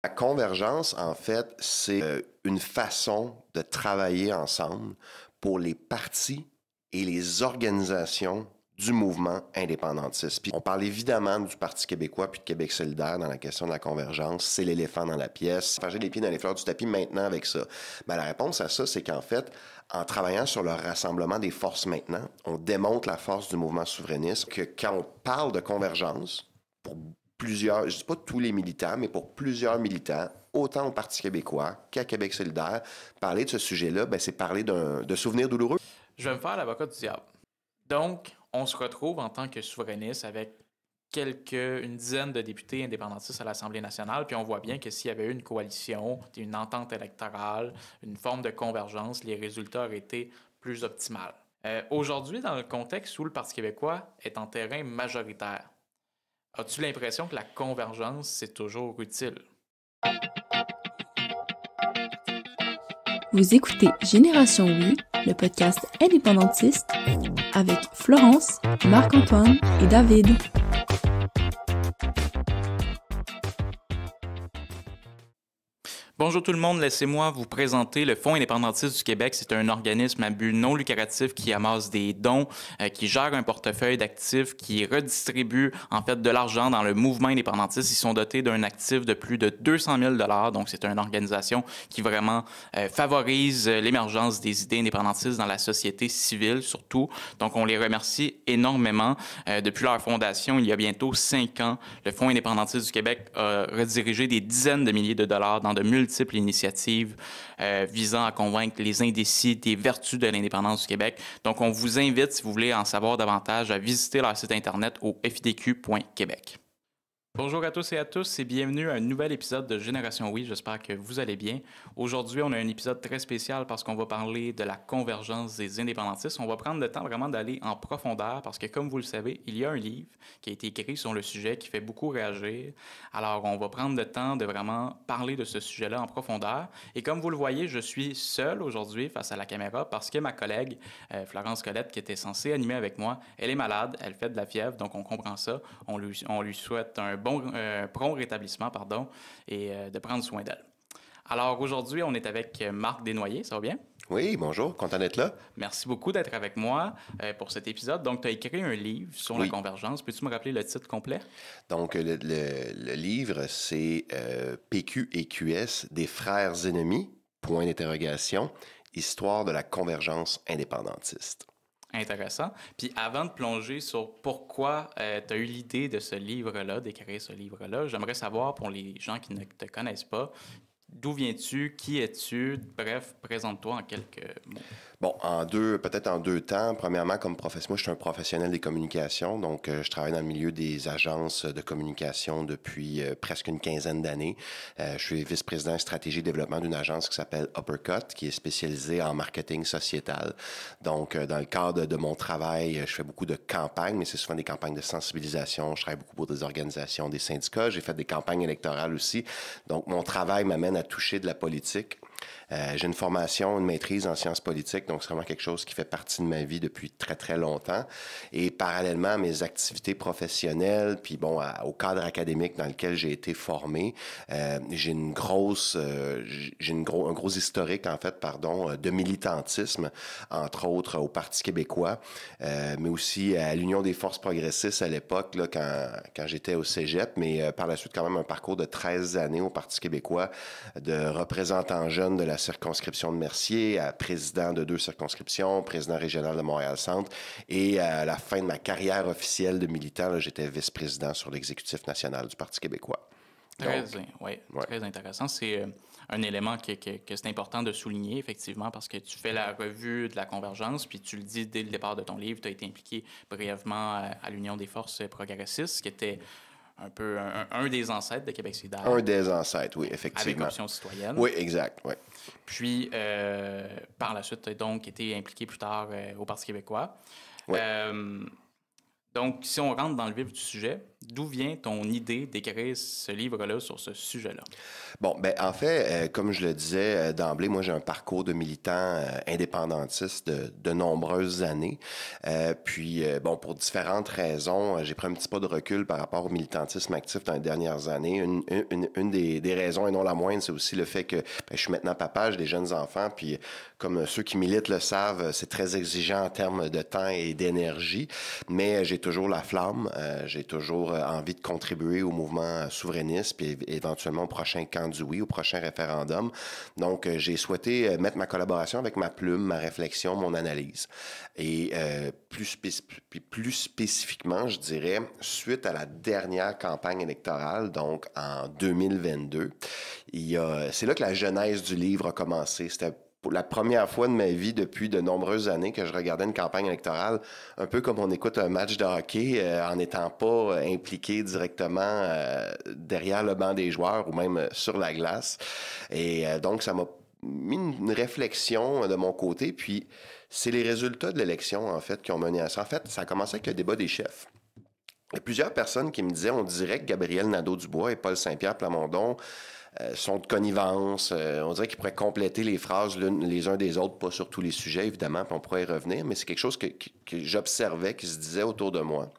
La convergence, en fait, c'est une façon de travailler ensemble pour les partis et les organisations du mouvement indépendantiste. Puis on parle évidemment du Parti québécois puis de Québec solidaire dans la question de la convergence. C'est l'éléphant dans la pièce. J'ai les pieds dans les fleurs du tapis maintenant avec ça. Mais la réponse à ça, c'est qu'en fait, en travaillant sur le rassemblement des forces maintenant, on démontre la force du mouvement souverainiste, que quand on parle de convergence, pour plusieurs, je ne dis pas tous les militants, mais pour plusieurs militants, autant au Parti québécois qu'à Québec solidaire, parler de ce sujet-là, c'est parler de souvenirs douloureux. Je vais me faire l'avocat du diable. Donc, on se retrouve en tant que souverainiste avec une dizaine de députés indépendantistes à l'Assemblée nationale, puis on voit bien que s'il y avait eu une coalition, une entente électorale, une forme de convergence, les résultats auraient été plus optimaux. Aujourd'hui, dans le contexte où le Parti québécois est en terrain majoritaire, as-tu l'impression que la convergence, c'est toujours utile? Vous écoutez Génération Oui, le podcast indépendantiste avec Florence, Marc-Antoine et David. Bonjour tout le monde, laissez-moi vous présenter le Fonds indépendantiste du Québec. C'est un organisme à but non lucratif qui amasse des dons, qui gère un portefeuille d'actifs, qui redistribue en fait de l'argent dans le mouvement indépendantiste. Ils sont dotés d'un actif de plus de 200 000 $. Donc c'est une organisation qui vraiment favorise l'émergence des idées indépendantistes dans la société civile surtout. Donc on les remercie énormément. Depuis leur fondation, il y a bientôt 5 ans, le Fonds indépendantiste du Québec a redirigé des dizaines de milliers de dollars dans de multiples initiatives visant à convaincre les indécis des vertus de l'indépendance du Québec. Donc, on vous invite, si vous voulez en savoir davantage, à visiter leur site internet au fidq.québec. Bonjour à tous et à tous et bienvenue à un nouvel épisode de Génération Oui. J'espère que vous allez bien. Aujourd'hui, on a un épisode très spécial parce qu'on va parler de la convergence des indépendantistes. On va prendre le temps vraiment d'aller en profondeur parce que, comme vous le savez, il y a un livre qui a été écrit sur le sujet qui fait beaucoup réagir. Alors, on va prendre le temps de vraiment parler de ce sujet-là en profondeur. Et comme vous le voyez, je suis seul aujourd'hui face à la caméra parce que ma collègue Florence Colette, qui était censée animer avec moi, elle est malade, elle fait de la fièvre, donc on comprend ça. On lui souhaite un prompt rétablissement, et de prendre soin d'elle. Alors aujourd'hui, on est avec Marc Desnoyers, ça va bien? Oui, bonjour, content d'être là. Merci beaucoup d'être avec moi pour cet épisode. Donc, tu as écrit un livre sur la Oui. convergence. Peux-tu me rappeler le titre complet? Donc, le livre, c'est PQ et QS, des frères ennemis, point d'interrogation, histoire de la convergence indépendantiste. Intéressant. Puis avant de plonger sur pourquoi tu as eu l'idée de ce livre-là, d'écrire ce livre-là, j'aimerais savoir, pour les gens qui ne te connaissent pas, d'où viens-tu, qui es-tu? Bref, présente-toi en quelques mots. Bon, peut-être en deux temps. Premièrement, comme professeur, moi, je suis un professionnel des communications, donc je travaille dans le milieu des agences de communication depuis presque une quinzaine d'années. Je suis vice-président stratégie et développement d'une agence qui s'appelle Uppercut, qui est spécialisée en marketing sociétal. Donc, dans le cadre de mon travail, je fais beaucoup de campagnes, mais c'est souvent des campagnes de sensibilisation. Je travaille beaucoup pour des organisations, des syndicats. J'ai fait des campagnes électorales aussi. Donc, mon travail m'amène à toucher de la politique. J'ai une formation, une maîtrise en sciences politiques, donc c'est vraiment quelque chose qui fait partie de ma vie depuis très, très longtemps. Et parallèlement à mes activités professionnelles, puis bon, au cadre académique dans lequel j'ai été formé, j'ai un gros historique, en fait, de militantisme, entre autres au Parti québécois, mais aussi à l'Union des forces progressistes à l'époque, là, quand j'étais au cégep, mais par la suite, quand même, un parcours de 13 années au Parti québécois, de représentant jeune de la circonscription de Mercier, à président de 2 circonscriptions, président régional de Montréal-Centre, et à la fin de ma carrière officielle de militant, là, j'étais vice-président sur l'exécutif national du Parti québécois. Très intéressant. C'est un élément que c'est important de souligner, effectivement, parce que tu fais la revue de la convergence, puis tu le dis dès le départ de ton livre, tu as été impliqué brièvement à l'Union des forces progressistes, qui était un peu un des ancêtres de Québec solidaire. Un des ancêtres, oui, effectivement. Avec Option citoyenne. Oui, exact, oui. Puis, par la suite, tu as donc été impliqué plus tard au Parti québécois. Oui. Donc, si on rentre dans le vif du sujet, D'où vient ton idée d'écrire ce livre-là sur ce sujet-là? Bon, ben en fait, comme je le disais d'emblée, moi j'ai un parcours de militant indépendantiste de nombreuses années. Bon, pour différentes raisons, j'ai pris un petit pas de recul par rapport au militantisme actif dans les dernières années. Une des raisons, et non la moindre, c'est aussi le fait que je suis maintenant papa, j'ai des jeunes enfants, puis comme ceux qui militent le savent, c'est très exigeant en termes de temps et d'énergie, mais j'ai toujours la flamme, j'ai toujours envie de contribuer au mouvement souverainiste, puis éventuellement au prochain camp du oui, au prochain référendum. Donc, j'ai souhaité mettre ma collaboration avec ma plume, ma réflexion, mon analyse. Et plus spécifiquement, je dirais, suite à la dernière campagne électorale, donc en 2022, c'est là que la genèse du livre a commencé. C'était pour la première fois de ma vie depuis de nombreuses années que je regardais une campagne électorale, un peu comme on écoute un match de hockey, en n'étant pas impliqué directement derrière le banc des joueurs ou même sur la glace. Et donc, ça m'a mis une réflexion de mon côté, puis c'est les résultats de l'élection, en fait, qui ont mené à ça. En fait, ça a commencé avec le débat des chefs. Il y a plusieurs personnes qui me disaient, on dirait que Gabriel Nadeau-Dubois et Paul Saint-Pierre Plamondon sont de connivence. On dirait qu'ils pourraient compléter les phrases les uns des autres, pas sur tous les sujets, évidemment, puis on pourrait y revenir, mais c'est quelque chose que j'observais, qui se disait autour de moi.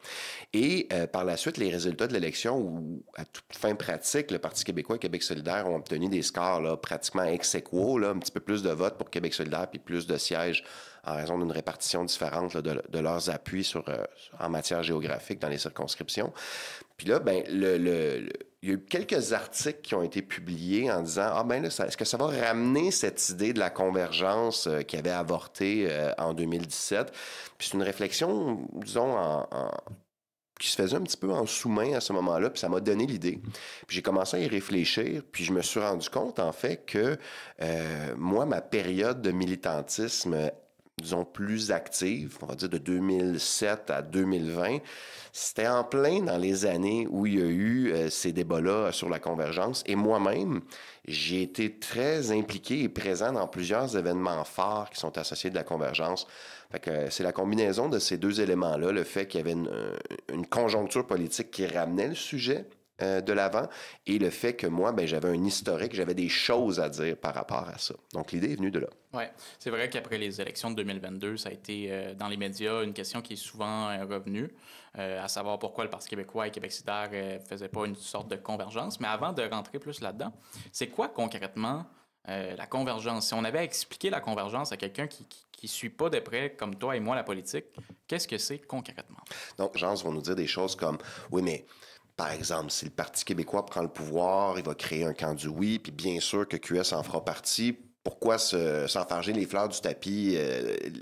Et par la suite, les résultats de l'élection, où à toute fin pratique, le Parti québécois et Québec solidaire ont obtenu des scores là, pratiquement ex aequo, là, un petit peu plus de votes pour Québec solidaire, puis plus de sièges en raison d'une répartition différente là, de leurs appuis en matière géographique dans les circonscriptions. Puis là, ben, il y a eu quelques articles qui ont été publiés en disant « Ah ben là, est-ce que ça va ramener cette idée de la convergence qui avait avorté en 2017? » Puis c'est une réflexion, disons, qui se faisait un petit peu en sous-main à ce moment-là, puis ça m'a donné l'idée. Puis j'ai commencé à y réfléchir, puis je me suis rendu compte, en fait, que moi, ma période de militantisme disons, plus active, on va dire de 2007 à 2020, c'était en plein dans les années où il y a eu ces débats-là sur la convergence. Et moi-même, j'ai été très impliqué et présent dans plusieurs événements forts qui sont associés de la convergence. Fait que c'est la combinaison de ces deux éléments-là, le fait qu'il y avait une conjoncture politique qui ramenait le sujet de l'avant, et le fait que moi, ben, j'avais un historique, j'avais des choses à dire par rapport à ça. Donc, l'idée est venue de là. Oui, c'est vrai qu'après les élections de 2022, ça a été, dans les médias, une question qui est souvent revenue, à savoir pourquoi le Parti québécois et Québec solidaire ne faisaient pas une sorte de convergence. Mais avant de rentrer plus là-dedans, c'est quoi concrètement la convergence? Si on avait expliqué la convergence à quelqu'un qui ne suit pas de près, comme toi et moi, la politique, qu'est-ce que c'est concrètement? Donc, gens vont nous dire des choses comme « Oui, mais par exemple, si le Parti québécois prend le pouvoir, il va créer un camp du oui, puis bien sûr que QS en fera partie. Pourquoi s'enfarger les fleurs du tapis,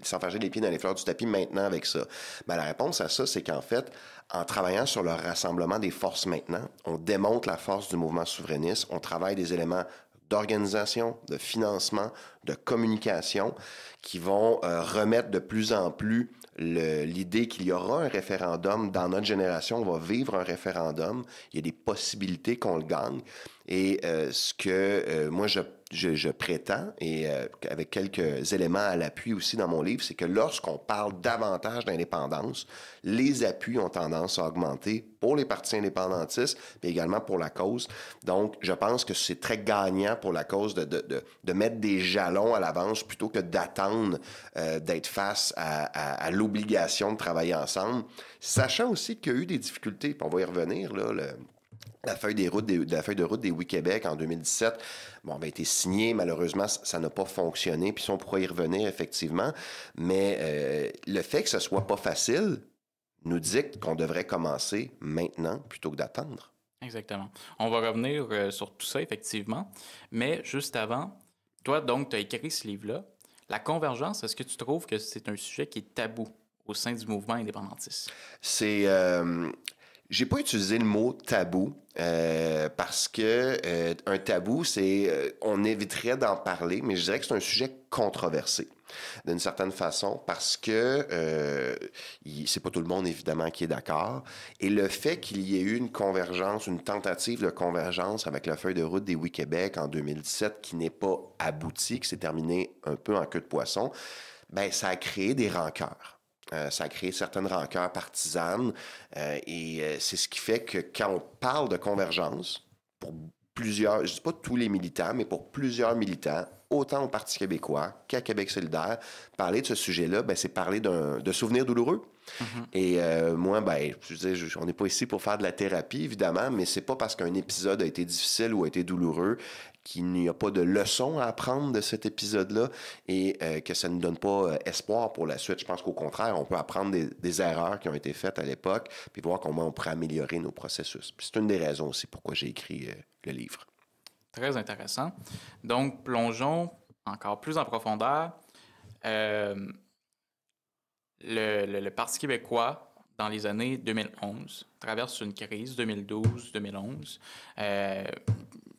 s'enfarger les pieds dans les fleurs du tapis maintenant avec ça? » Ben, la réponse à ça, c'est qu'en fait, en travaillant sur le rassemblement des forces maintenant, on démontre la force du mouvement souverainiste, on travaille des éléments d'organisation, de financement, de communication qui vont remettre de plus en plus l'idée qu'il y aura un référendum. Dans notre génération, on va vivre un référendum. Il y a des possibilités qu'on le gagne. Et ce que moi, je prétends, et avec quelques éléments à l'appui aussi dans mon livre, c'est que lorsqu'on parle davantage d'indépendance, les appuis ont tendance à augmenter pour les partis indépendantistes, mais également pour la cause. Donc, je pense que c'est très gagnant pour la cause de mettre des jalons à l'avance plutôt que d'attendre d'être face à l'obligation de travailler ensemble, sachant aussi qu'il y a eu des difficultés, puis on va y revenir, là, la feuille de route des Oui Québec en 2017 avait été signée. Malheureusement, ça n'a pas fonctionné. Puis on pourrait y revenir, effectivement. Mais le fait que ce soit pas facile nous dicte qu'on devrait commencer maintenant plutôt que d'attendre. Exactement. On va revenir sur tout ça, effectivement. Mais juste avant, toi, donc, tu as écrit ce livre-là. La convergence, est-ce que tu trouves que c'est un sujet qui est tabou au sein du mouvement indépendantiste? J'ai pas utilisé le mot tabou parce que un tabou, c'est on éviterait d'en parler, mais je dirais que c'est un sujet controversé d'une certaine façon parce que c'est pas tout le monde évidemment qui est d'accord. Et le fait qu'il y ait eu une convergence, une tentative de convergence avec la feuille de route des Oui Québec en 2017 qui n'est pas aboutie, qui s'est terminée un peu en queue de poisson, ben ça a créé des rancœurs. Ça a créé certaines rancœurs partisanes. C'est ce qui fait que quand on parle de convergence, pour plusieurs, je ne dis pas tous les militants, mais pour plusieurs militants, autant au Parti québécois qu'à Québec solidaire, parler de ce sujet-là, c'est parler de souvenirs douloureux. Et moi, je veux dire, on n'est pas ici pour faire de la thérapie, évidemment, mais c'est pas parce qu'un épisode a été difficile ou a été douloureux qu'il n'y a pas de leçon à apprendre de cet épisode-là et que ça ne donne pas espoir pour la suite. Je pense qu'au contraire, on peut apprendre des erreurs qui ont été faites à l'époque puis voir comment on pourrait améliorer nos processus. Puis c'est une des raisons aussi pourquoi j'ai écrit le livre. Très intéressant. Donc, plongeons encore plus en profondeur. Le Parti québécois, dans les années 2011, traverse une crise, 2012-2011.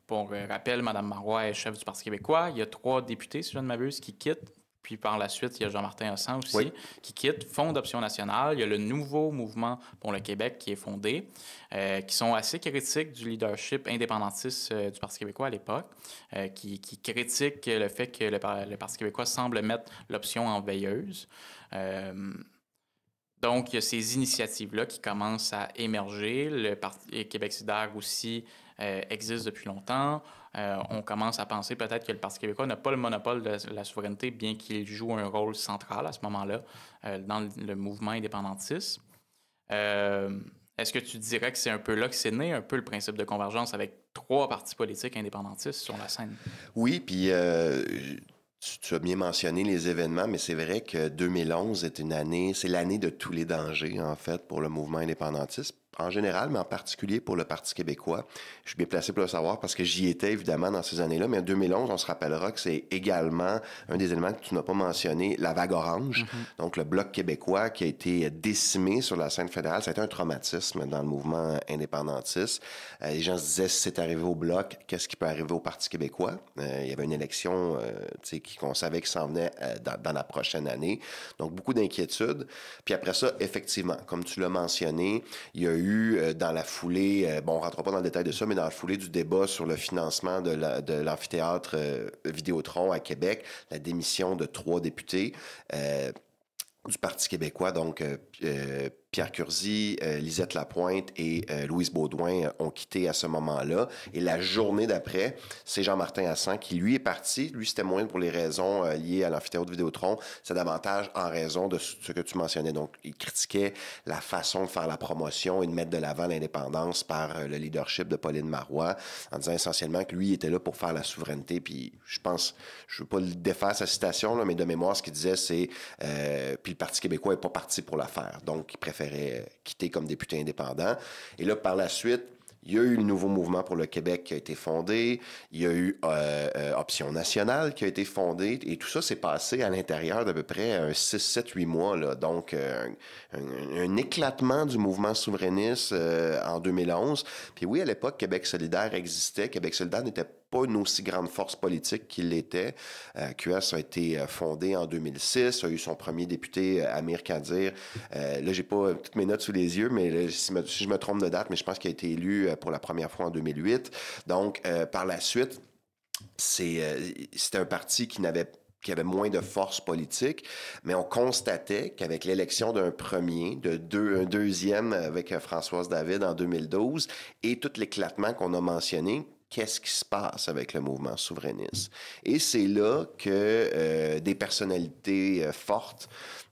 Pour rappel, Mme Marois est chef du Parti québécois. Il y a 3 députés, si je ne m'abuse, qui quittent. Puis par la suite, il y a Jean-Martin Hossan aussi, qui quitte, fonde Option nationale. Il y a le nouveau mouvement pour le Québec qui est fondé, qui sont assez critiques du leadership indépendantiste du Parti québécois à l'époque, qui critiquent le fait que le Parti québécois semble mettre l'option en veilleuse. Donc, il y a ces initiatives-là qui commencent à émerger. Le Parti Québec solidaire aussi existe depuis longtemps. On commence à penser peut-être que le Parti québécois n'a pas le monopole de la souveraineté, bien qu'il joue un rôle central à ce moment-là dans le mouvement indépendantiste. Est-ce que tu dirais que c'est un peu là que c'est né, un peu le principe de convergence avec 3 partis politiques indépendantistes sur la scène? Oui, puis tu as bien mentionné les événements, mais c'est vrai que 2011 est c'est l'année de tous les dangers, en fait, pour le mouvement indépendantiste, en général, mais en particulier pour le Parti québécois. Je suis bien placé pour le savoir parce que j'y étais, évidemment, dans ces années-là, mais en 2011, on se rappellera que c'est également un des éléments que tu n'as pas mentionné, la vague orange, donc le Bloc québécois qui a été décimé sur la scène fédérale. Ça a été un traumatisme dans le mouvement indépendantiste. Les gens se disaient, si c'est arrivé au Bloc, qu'est-ce qui peut arriver au Parti québécois? Il y avait une élection qu'on savait qu'il s'en venait dans la prochaine année. Donc, beaucoup d'inquiétudes. Puis après ça, effectivement, comme tu l'as mentionné, il y a eu dans la foulée, on ne rentrera pas dans le détail de ça, mais dans la foulée du débat sur le financement de l'amphithéâtre Vidéotron à Québec, la démission de 3 députés du Parti québécois, donc Pierre Curzi, Lisette Lapointe et Louise Baudouin ont quitté à ce moment-là. Et la journée d'après, c'est Jean-Martin Hossan qui, lui, est parti. Lui, c'était moins pour les raisons liées à l'amphithéâtre Vidéotron. C'est davantage en raison de ce que tu mentionnais. Donc, il critiquait la façon de faire la promotion et de mettre de l'avant l'indépendance par le leadership de Pauline Marois, en disant essentiellement que lui, il était là pour faire la souveraineté. Puis, je pense, je ne veux pas le défaire sa citation, là, mais de mémoire, ce qu'il disait, c'est puis le Parti québécois n'est pas parti pour la faire. Donc, il préférait quitter comme député indépendant. Et là, par la suite, il y a eu le nouveau mouvement pour le Québec qui a été fondé. Il y a eu Option nationale qui a été fondée. Et tout ça s'est passé à l'intérieur d'à peu près 6, 7, 8 mois. Là. Donc, un éclatement du mouvement souverainiste en 2011. Puis oui, à l'époque, Québec solidaire existait. Québec solidaire n'était pas une aussi grande force politique qu'il l'était. QS a été fondé en 2006, a eu son premier député, Amir Kadir. Là, j'ai pas toutes mes notes sous les yeux, mais là, si je me trompe de date, mais je pense qu'il a été élu pour la première fois en 2008. Donc, par la suite, c'était un parti qui avait moins de force politique, mais on constatait qu'avec l'élection d'un premier, un deuxième avec Françoise David en 2012, et tout l'éclatement qu'on a mentionné, qu'est-ce qui se passe avec le mouvement souverainiste? Et c'est là que des personnalités fortes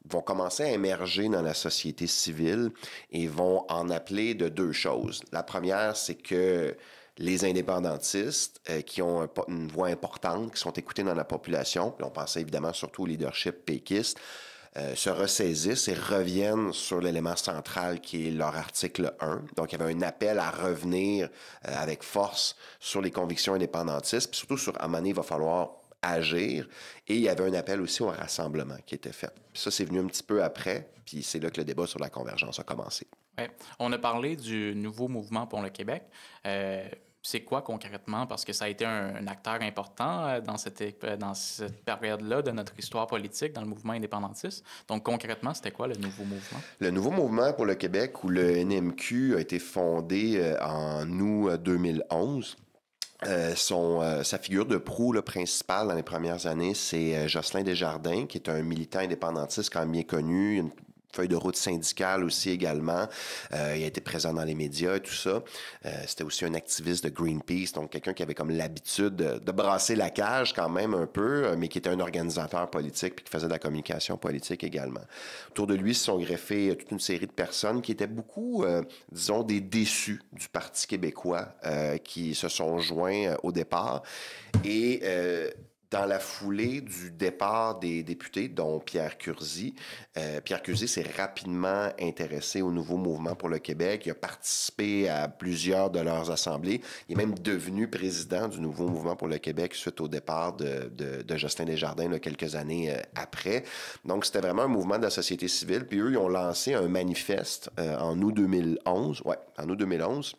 vont commencer à émerger dans la société civile et vont en appeler de 2 choses. La première, c'est que les indépendantistes qui ont une voix importante, qui sont écoutés dans la population, puis on pensait évidemment surtout au leadership péquiste, se ressaisissent et reviennent sur l'élément central qui est leur article 1. Donc, il y avait un appel à revenir avec force sur les convictions indépendantistes, puis surtout sur à un moment donné, il va falloir agir. Et il y avait un appel aussi au rassemblement qui était fait. Puis ça, c'est venu un petit peu après, puis c'est là que le débat sur la convergence a commencé. Ouais. On a parlé du nouveau mouvement pour le Québec. C'est quoi concrètement? Parce que ça a été un acteur important dans cette période-là de notre histoire politique, dans le mouvement indépendantiste. Donc concrètement, c'était quoi le nouveau mouvement? Le nouveau mouvement pour le Québec, où le NMQ a été fondé en août 2011, sa figure de proue principale dans les premières années, c'est Jocelyn Desjardins, qui est un militant indépendantiste quand même bien connu, feuille de route syndicale aussi également. Il a été présent dans les médias et tout ça. C'était aussi un activiste de Greenpeace, donc quelqu'un qui avait comme l'habitude de brasser la cage quand même un peu, mais qui était un organisateur politique puis qui faisait de la communication politique également. Autour de lui se sont greffés toute une série de personnes qui étaient beaucoup, disons, des déçus du Parti québécois qui se sont joints au départ. Et dans la foulée du départ des députés, dont Pierre Curzy s'est rapidement intéressé au nouveau mouvement pour le Québec. Il a participé à plusieurs de leurs assemblées. Il est même devenu président du nouveau mouvement pour le Québec suite au départ de Justin Desjardins là, quelques années après. Donc, c'était vraiment un mouvement de la société civile. Puis eux, ils ont lancé un manifeste en août 2011. Ouais, en août 2011.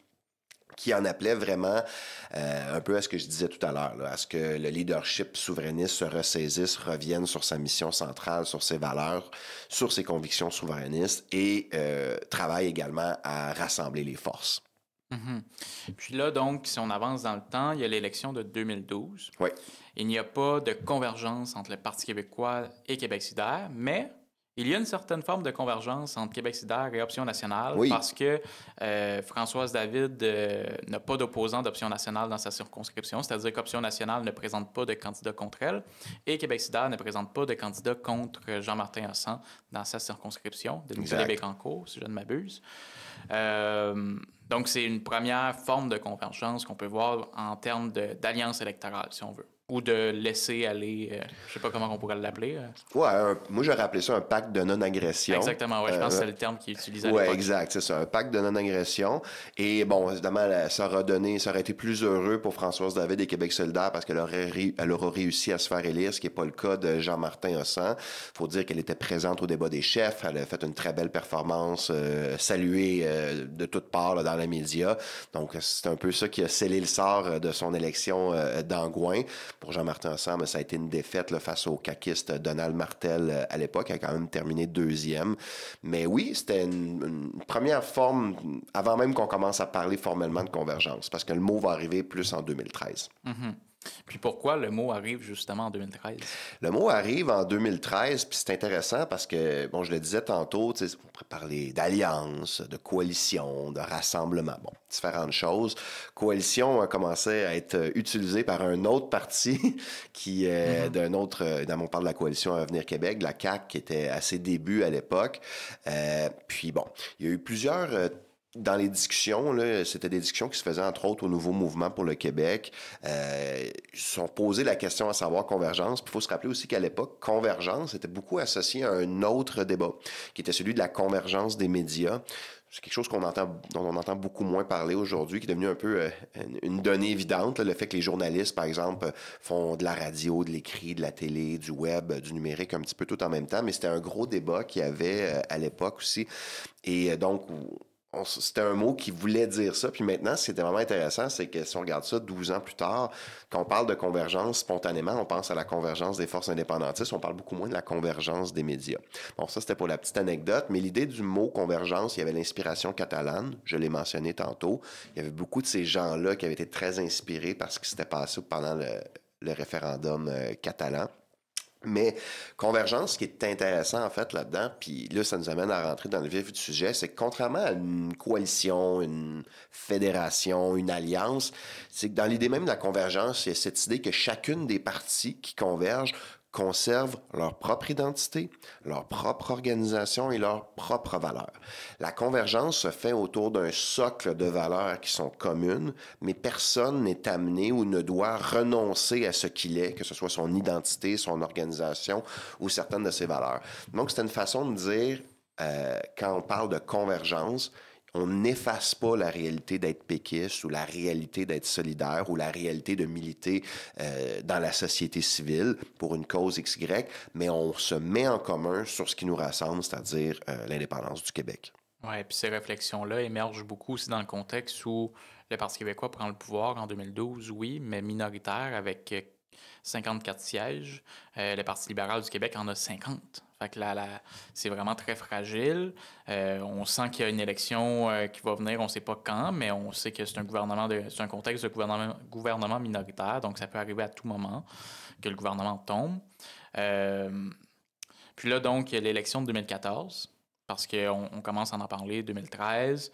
Qui en appelait vraiment un peu à ce que je disais tout à l'heure, là, à ce que le leadership souverainiste se ressaisisse, revienne sur sa mission centrale, sur ses valeurs, sur ses convictions souverainistes et travaille également à rassembler les forces. Mm-hmm. Puis là, donc, si on avance dans le temps, il y a l'élection de 2012. Oui. Il n'y a pas de convergence entre le Parti québécois et Québec solidaire, mais il y a une certaine forme de convergence entre Québec solidaire et Option nationale parce que Françoise David n'a pas d'opposant d'Option nationale dans sa circonscription, c'est-à-dire qu'Option nationale ne présente pas de candidat contre elle et Québec solidaire ne présente pas de candidat contre Jean-Martin Hossan dans sa circonscription de Bécancour, si je ne m'abuse. Donc, c'est une première forme de convergence qu'on peut voir en termes d'alliance électorale, si on veut. Ou de laisser aller, je ne sais pas comment on pourrait l'appeler. Ouais, moi j'aurais appelé ça un pacte de non-agression. Exactement, ouais, je pense que c'est le terme qui est utilisé à l'époque. Oui, exact, c'est ça, un pacte de non-agression. Et bon, évidemment, ça aurait été plus heureux pour Françoise David et Québec solidaire parce qu'elle aura réussi à se faire élire, ce qui n'est pas le cas de Jean-Martin Hossan. Il faut dire qu'elle était présente au débat des chefs, elle a fait une très belle performance, saluée de toutes parts là, dans les médias. Donc, c'est un peu ça qui a scellé le sort de son élection d'Angouin. Pour Jean-Martin Hossan, ça a été une défaite là, face au caquiste Donald Martel à l'époque. Il a quand même terminé deuxième. Mais oui, c'était une première forme, avant même qu'on commence à parler formellement de convergence, parce que le mot va arriver plus en 2013. Mm-hmm. Puis pourquoi le mot arrive justement en 2013? Le mot arrive en 2013, puis c'est intéressant parce que, bon, je le disais tantôt, on pourrait parler d'alliance, de coalition, de rassemblement, bon, différentes choses. Coalition a commencé à être utilisée par un autre parti qui est d'un autre, on parle de la coalition Avenir Québec, la CAQ, qui était à ses débuts à l'époque. Puis bon, il y a eu plusieurs... Dans les discussions, là, c'était des discussions qui se faisaient entre autres au Nouveau Mouvement pour le Québec. Ils se sont posé la question à savoir convergence. Puis il faut se rappeler aussi qu'à l'époque, convergence était beaucoup associé à un autre débat, qui était celui de la convergence des médias. C'est quelque chose dont on entend beaucoup moins parler aujourd'hui, qui est devenu un peu une donnée évidente. Là, le fait que les journalistes, par exemple, font de la radio, de l'écrit, de la télé, du web, du numérique, un petit peu tout en même temps. Mais c'était un gros débat qu'il y avait à l'époque aussi. Et donc... c'était un mot qui voulait dire ça. Puis maintenant, ce qui était vraiment intéressant, c'est que si on regarde ça 12 ans plus tard, quand on parle de convergence, spontanément, on pense à la convergence des forces indépendantistes, on parle beaucoup moins de la convergence des médias. Bon, ça, c'était pour la petite anecdote, mais l'idée du mot convergence, il y avait l'inspiration catalane, je l'ai mentionné tantôt. Il y avait beaucoup de ces gens-là qui avaient été très inspirés par ce qui s'était passé pendant le référendum catalan. Mais convergence, ce qui est intéressant en fait là-dedans, puis là ça nous amène à rentrer dans le vif du sujet, c'est que contrairement à une coalition, une fédération, une alliance, c'est que dans l'idée même de la convergence, il y a cette idée que chacune des parties qui convergent conservent leur propre identité, leur propre organisation et leurs propres valeurs. La convergence se fait autour d'un socle de valeurs qui sont communes, mais personne n'est amené ou ne doit renoncer à ce qu'il est, que ce soit son identité, son organisation ou certaines de ses valeurs. Donc, c'est une façon de dire, quand on parle de convergence, on n'efface pas la réalité d'être péquiste ou la réalité d'être solidaire ou la réalité de militer dans la société civile pour une cause XY, mais on se met en commun sur ce qui nous rassemble, c'est-à-dire l'indépendance du Québec. Oui, puis ces réflexions-là émergent beaucoup aussi dans le contexte où le Parti québécois prend le pouvoir en 2012, oui, mais minoritaire avec 54 sièges. Le Parti libéral du Québec en a 50. Fait que c'est vraiment très fragile. On sent qu'il y a une élection qui va venir, on ne sait pas quand, mais on sait que c'est un contexte de gouvernement minoritaire, donc ça peut arriver à tout moment que le gouvernement tombe. Puis là, donc, il y a l'élection de 2014. parce qu'on commence à en parler 2013.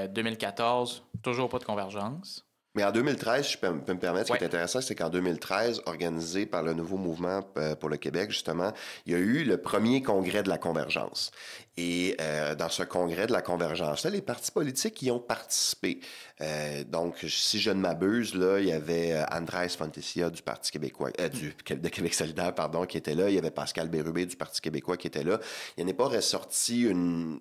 2014, toujours pas de convergence. Mais en 2013, je peux me permettre, ce qui est intéressant, c'est qu'en 2013, organisé par le Nouveau Mouvement pour le Québec, justement, il y a eu le premier congrès de la convergence. Et dans ce congrès de la convergence-là, les partis politiques y ont participé. Donc, si je ne m'abuse, là, il y avait Andrés Fontecchia du Parti québécois, de Québec solidaire, pardon, qui était là. Il y avait Pascal Bérubé du Parti québécois qui était là. Il n'est pas ressorti une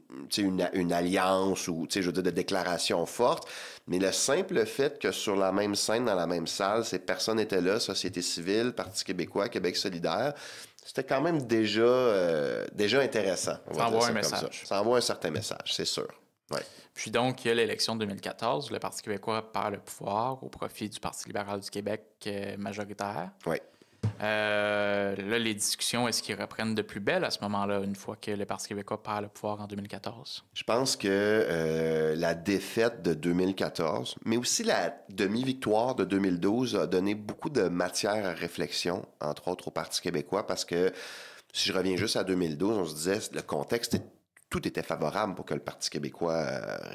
alliance ou, je veux dire, de déclaration forte, mais le simple fait que sur la même scène, dans la même salle, ces personnes étaient là, Société civile, Parti québécois, Québec solidaire, c'était quand même déjà intéressant. Ça envoie un message. Ça envoie un certain message, c'est sûr. Ouais. Puis donc, il y a l'élection de 2014, le Parti québécois perd le pouvoir au profit du Parti libéral du Québec majoritaire. Oui. Là, les discussions, est-ce qu'ils reprennent de plus belle à ce moment-là, une fois que le Parti québécois perd le pouvoir en 2014? Je pense que la défaite de 2014, mais aussi la demi-victoire de 2012 a donné beaucoup de matière à réflexion, entre autres au Parti québécois, parce que si je reviens juste à 2012, on se disait le contexte tout était favorable pour que le Parti québécois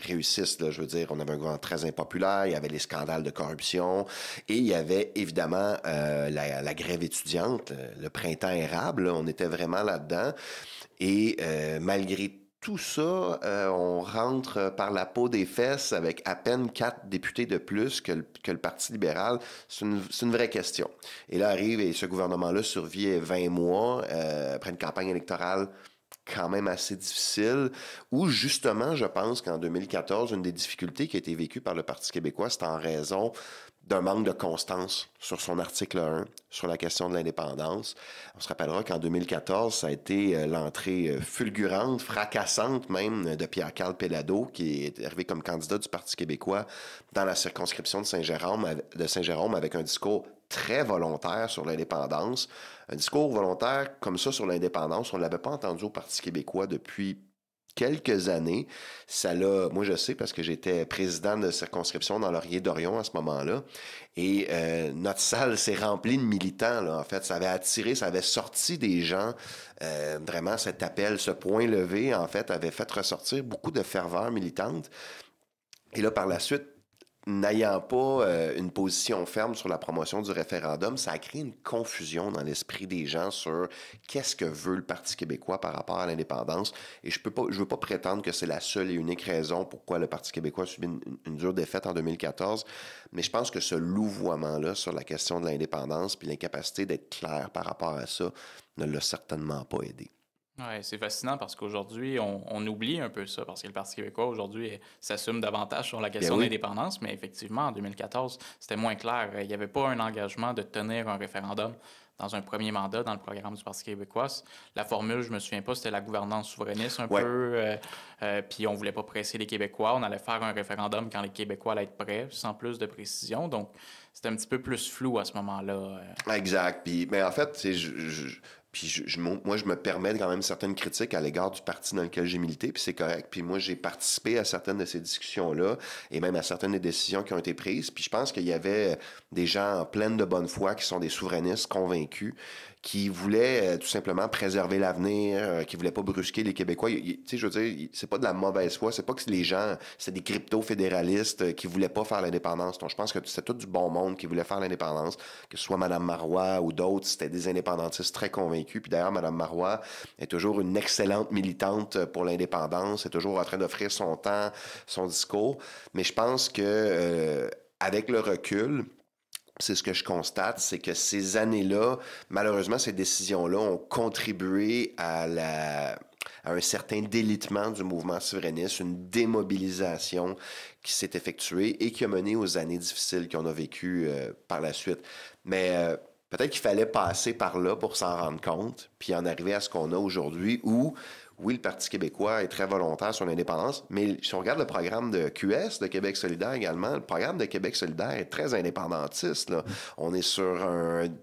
réussisse. Là. Je veux dire, on avait un gouvernement très impopulaire, il y avait les scandales de corruption et il y avait évidemment la grève étudiante, le printemps érable, là, on était vraiment là-dedans. Et malgré tout ça, on rentre par la peau des fesses avec à peine 4 députés de plus que le Parti libéral. C'est une vraie question. Et là arrive, et ce gouvernement-là survit 20 mois après une campagne électorale quand même assez difficile, où justement, je pense qu'en 2014, une des difficultés qui a été vécue par le Parti québécois, c'est en raison d'un manque de constance sur son article 1, sur la question de l'indépendance. On se rappellera qu'en 2014, ça a été l'entrée fulgurante, fracassante même, de Pierre-Carl Péladeau, qui est arrivé comme candidat du Parti québécois dans la circonscription de Saint-Jérôme avec un discours très volontaire sur l'indépendance. Un discours volontaire comme ça sur l'indépendance, on ne l'avait pas entendu au Parti québécois depuis quelques années. Ça l'a, moi je sais parce que j'étais président de circonscription dans Laurier-Dorion à ce moment-là. Et notre salle s'est remplie de militants, là, en fait. Ça avait attiré, ça avait sorti des gens. Vraiment, cet appel, ce point levé, en fait, avait fait ressortir beaucoup de ferveur militante. Et là, par la suite, n'ayant pas une position ferme sur la promotion du référendum, ça a créé une confusion dans l'esprit des gens sur qu'est-ce que veut le Parti québécois par rapport à l'indépendance. Et je veux pas prétendre que c'est la seule et unique raison pourquoi le Parti québécois a subi une dure défaite en 2014, mais je pense que ce louvoiement-là sur la question de l'indépendance puis l'incapacité d'être clair par rapport à ça ne l'a certainement pas aidé. Oui, c'est fascinant parce qu'aujourd'hui, on oublie un peu ça, parce que le Parti québécois, aujourd'hui, s'assume davantage sur la question de l'indépendance, mais effectivement, en 2014, c'était moins clair. Il n'y avait pas un engagement de tenir un référendum dans un premier mandat dans le programme du Parti québécois. La formule, je me souviens pas, c'était la gouvernance souverainiste un peu, puis on voulait pas presser les Québécois. On allait faire un référendum quand les Québécois allaient être prêts, sans plus de précision. Donc, c'était un petit peu plus flou à ce moment-là. Exact. Mais en fait, moi, je me permets quand même certaines critiques à l'égard du parti dans lequel j'ai milité, puis c'est correct. Puis moi, j'ai participé à certaines de ces discussions-là et même à certaines des décisions qui ont été prises. Puis je pense qu'il y avait des gens pleines de bonne foi qui sont des souverainistes convaincus, qui voulaient tout simplement préserver l'avenir, qui voulaient pas brusquer les Québécois. Tu sais, je veux dire, c'est pas de la mauvaise foi, c'est pas que les gens, c'est des crypto-fédéralistes qui voulaient pas faire l'indépendance. Donc, je pense que c'est tout du bon monde qui voulait faire l'indépendance, que ce soit Mme Marois ou d'autres, c'était des indépendantistes très convaincus. Puis d'ailleurs, Mme Marois est toujours une excellente militante pour l'indépendance, est toujours en train d'offrir son temps, son discours. Mais je pense que avec le recul, c'est ce que je constate, c'est que ces années-là, malheureusement, ces décisions-là ont contribué à un certain délitement du mouvement souverainiste, une démobilisation qui s'est effectuée et qui a mené aux années difficiles qu'on a vécues par la suite. Mais peut-être qu'il fallait passer par là pour s'en rendre compte, puis en arriver à ce qu'on a aujourd'hui où, oui, le Parti québécois est très volontaire sur l'indépendance, mais si on regarde le programme de QS, de Québec solidaire également, le programme de Québec solidaire est très indépendantiste, là. On est sur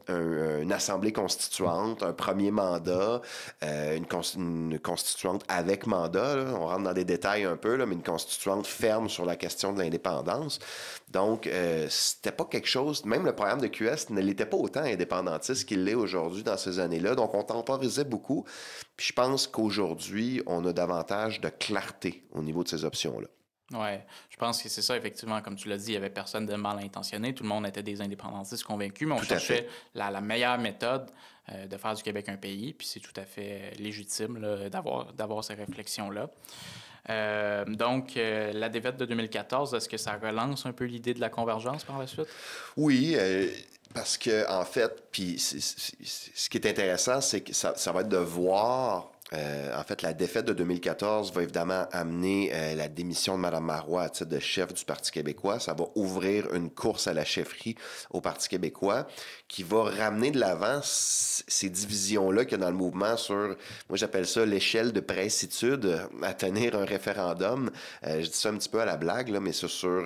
une assemblée constituante, un premier mandat, une constituante avec mandat, là. On rentre dans des détails un peu, là, mais une constituante ferme sur la question de l'indépendance. Donc, c'était pas quelque chose, même le programme de QS ne l'était pas autant indépendantiste qu'il l'est aujourd'hui dans ces années-là. Donc, on temporisait beaucoup. Puis je pense qu'aujourd'hui, on a davantage de clarté au niveau de ces options-là. Oui, je pense que c'est ça, effectivement. Comme tu l'as dit, il n'y avait personne de mal intentionné. Tout le monde était des indépendantistes convaincus, mais on cherchait la meilleure méthode de faire du Québec un pays. Puis c'est tout à fait légitime là, d'avoir ces réflexions-là. Donc, la défaite de 2014, est-ce que ça relance un peu l'idée de la convergence par la suite? Oui, parce que en fait, puis ce qui est intéressant, c'est que ça va être de voir. En fait, la défaite de 2014 va évidemment amener la démission de Mme Marois à titre de chef du Parti québécois. Ça va ouvrir une course à la chefferie au Parti québécois qui va ramener de l'avant ces divisions-là qu'il y a dans le mouvement sur, moi j'appelle ça l'échelle de précitude à tenir un référendum. Je dis ça un petit peu à la blague, là, mais c'est sur...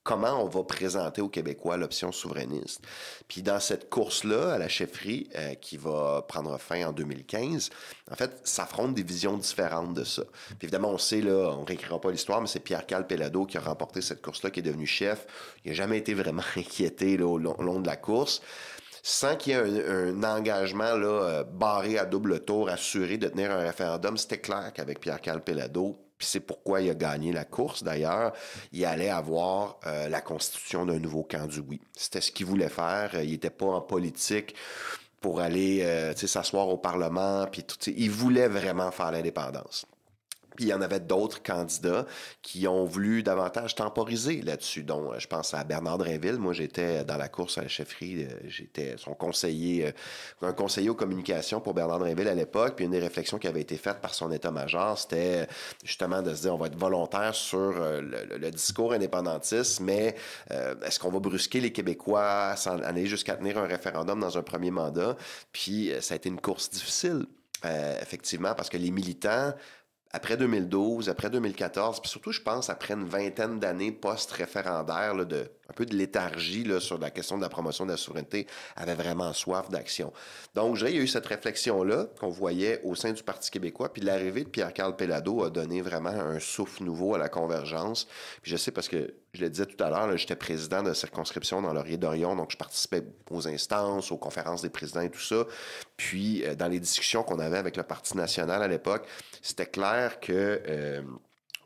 comment on va présenter aux Québécois l'option souverainiste. Puis dans cette course-là, à la chefferie, qui va prendre fin en 2015, en fait, s'affrontent des visions différentes de ça. Puis évidemment, on sait, là, on ne réécrira pas l'histoire, mais c'est Pierre-Carl Péladeau qui a remporté cette course-là, qui est devenu chef. Il n'a jamais été vraiment inquiété là, au long de la course. Sans qu'il y ait un engagement là, barré à double tour, assuré de tenir un référendum, c'était clair qu'avec Pierre-Carl Péladeau, puis c'est pourquoi il a gagné la course d'ailleurs, il allait avoir la constitution d'un nouveau camp du oui. C'était ce qu'il voulait faire. Il n'était pas en politique pour aller s'asseoir au Parlement, puis tout. Il voulait vraiment faire l'indépendance. Puis il y en avait d'autres candidats qui ont voulu davantage temporiser là-dessus, dont je pense à Bernard Drainville. Moi, j'étais dans la course à la chefferie, j'étais son conseiller, un conseiller aux communications pour Bernard Drainville à l'époque. Puis une des réflexions qui avait été faite par son état-major, c'était justement de se dire on va être volontaire sur le discours indépendantiste, mais est-ce qu'on va brusquer les Québécois sans aller jusqu'à tenir un référendum dans un premier mandat? Puis ça a été une course difficile, effectivement, parce que les militants après 2012, après 2014, puis surtout, je pense, après une vingtaine d'années post-référendaires, là, un peu de léthargie là, sur la question de la promotion de la souveraineté, avait vraiment soif d'action. Donc, je dirais, il y a eu cette réflexion-là qu'on voyait au sein du Parti québécois, puis l'arrivée de Pierre-Carl Péladeau a donné vraiment un souffle nouveau à la convergence. Puis je sais parce que, je le disais tout à l'heure, là, j'étais président de circonscription dans Laurier-Dorion, donc je participais aux instances, aux conférences des présidents et tout ça. Puis, dans les discussions qu'on avait avec le Parti national à l'époque, c'était clair que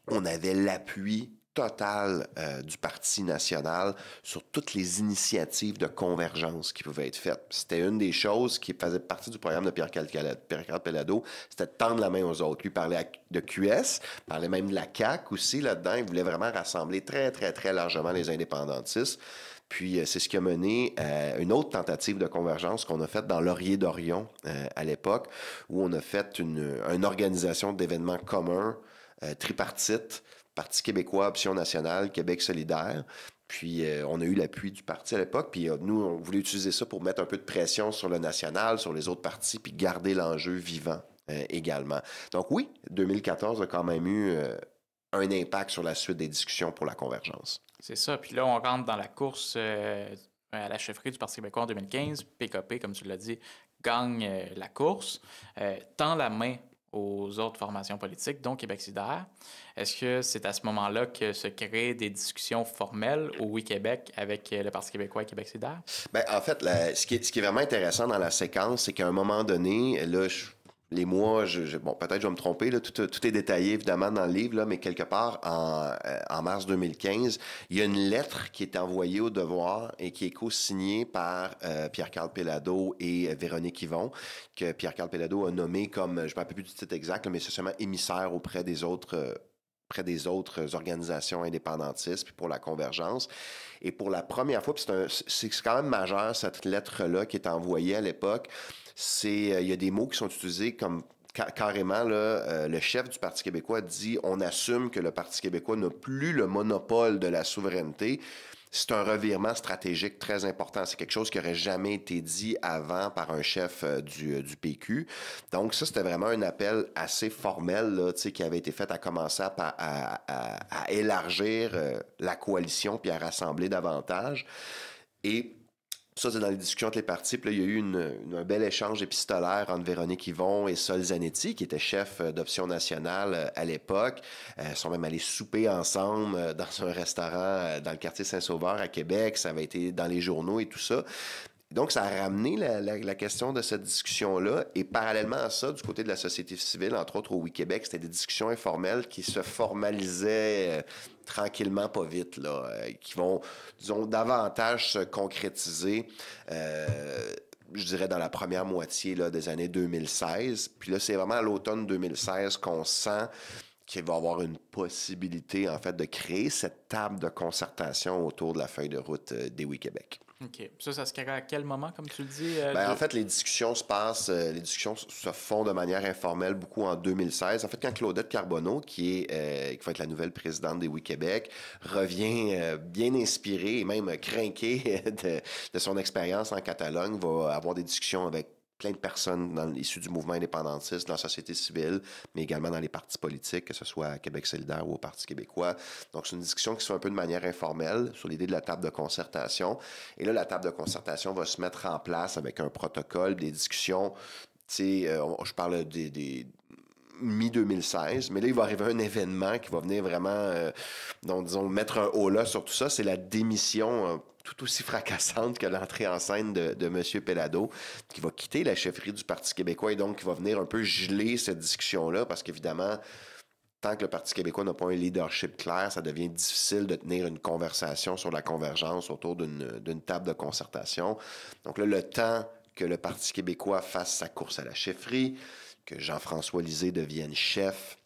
on avait l'appui total du Parti national sur toutes les initiatives de convergence qui pouvaient être faites. C'était une des choses qui faisait partie du programme de Pierre-Carl Péladeau, c'était de tendre la main aux autres. Lui parlait de QS, parlait même de la CAQ aussi là-dedans. Il voulait vraiment rassembler très, très, très largement les indépendantistes. Puis c'est ce qui a mené à une autre tentative de convergence qu'on a faite dans Laurier-Dorion à l'époque, où on a fait une organisation d'événements communs, tripartite, Parti québécois, Option nationale, Québec solidaire. Puis on a eu l'appui du parti à l'époque, puis nous, on voulait utiliser ça pour mettre un peu de pression sur le national, sur les autres partis, puis garder l'enjeu vivant également. Donc oui, 2014 a quand même eu un impact sur la suite des discussions pour la convergence. C'est ça. Puis là, on rentre dans la course à la chefferie du Parti québécois en 2015. PKP, comme tu l'as dit, gagne la course, tend la main aux autres formations politiques, dont Québec solidaire. Est-ce que c'est à ce moment-là que se créent des discussions formelles au Oui-Québec avec le Parti québécois et Québec solidaire? Bien, en fait, ce qui est vraiment intéressant dans la séquence, c'est qu'à un moment donné, là, les mois, bon, peut-être je vais me tromper, là, tout est détaillé évidemment dans le livre, là, mais quelque part en mars 2015, il y a une lettre qui est envoyée au Devoir et qui est co-signée par Pierre-Carl Péladeau et Véronique Yvon, que Pierre-Carl Péladeau a nommé comme, je ne me rappelle plus du titre exact, mais c'est seulement émissaire auprès des autres organisations indépendantistes, puis pour la convergence. Et pour la première fois, puis c'est quand même majeur, cette lettre-là qui est envoyée à l'époque, il y a des mots qui sont utilisés comme carrément, là, le chef du Parti québécois dit « On assume que le Parti québécois n'a plus le monopole de la souveraineté ». C'est un revirement stratégique très important. C'est quelque chose qui n'aurait jamais été dit avant par un chef du PQ. Donc ça, c'était vraiment un appel assez formel là, qui avait été fait à commencer à élargir la coalition puis à rassembler davantage. Et Ça, c'est dans les discussions entre les partis. Puis là, il y a eu un bel échange épistolaire entre Véronique Yvon et Sol Zanetti, qui était chef d'Option nationale à l'époque. Ils sont même allés souper ensemble dans un restaurant dans le quartier Saint-Sauveur à Québec. Ça avait été dans les journaux et tout ça. Donc, ça a ramené la question de cette discussion-là. Et parallèlement à ça, du côté de la société civile, entre autres au Oui-Québec, c'était des discussions informelles qui se formalisaient tranquillement, pas vite, là, qui vont, disons, davantage se concrétiser, je dirais, dans la première moitié là, des années 2016. Puis là, c'est vraiment à l'automne 2016 qu'on sent qu'il va y avoir une possibilité, en fait, de créer cette table de concertation autour de la feuille de route des Oui-Québec. OK. Ça se crée à quel moment, comme tu le dis? En fait, les discussions se font de manière informelle beaucoup en 2016. En fait, quand Claudette Carbonneau, qui va être la nouvelle présidente des Oui-Québec, revient bien inspirée et même crinquée de son expérience en Catalogne, va avoir des discussions avec plein de personnes issues du mouvement indépendantiste, dans la société civile, mais également dans les partis politiques, que ce soit à Québec solidaire ou au Parti québécois. Donc, c'est une discussion qui se fait un peu de manière informelle sur l'idée de la table de concertation. Et là, la table de concertation va se mettre en place avec un protocole, des discussions. Tu sais, je parle des mi-2016, mais là, il va arriver un événement qui va venir vraiment, donc, disons, mettre un haut là sur tout ça. C'est la démission tout aussi fracassante que l'entrée en scène de M. Pellado, qui va quitter la chefferie du Parti québécois et donc qui va venir un peu geler cette discussion-là, parce qu'évidemment, tant que le Parti québécois n'a pas un leadership clair, ça devient difficile de tenir une conversation sur la convergence autour d'une table de concertation. Donc là, le temps que le Parti québécois fasse sa course à la chefferie, que Jean-François Lisée devienne chef.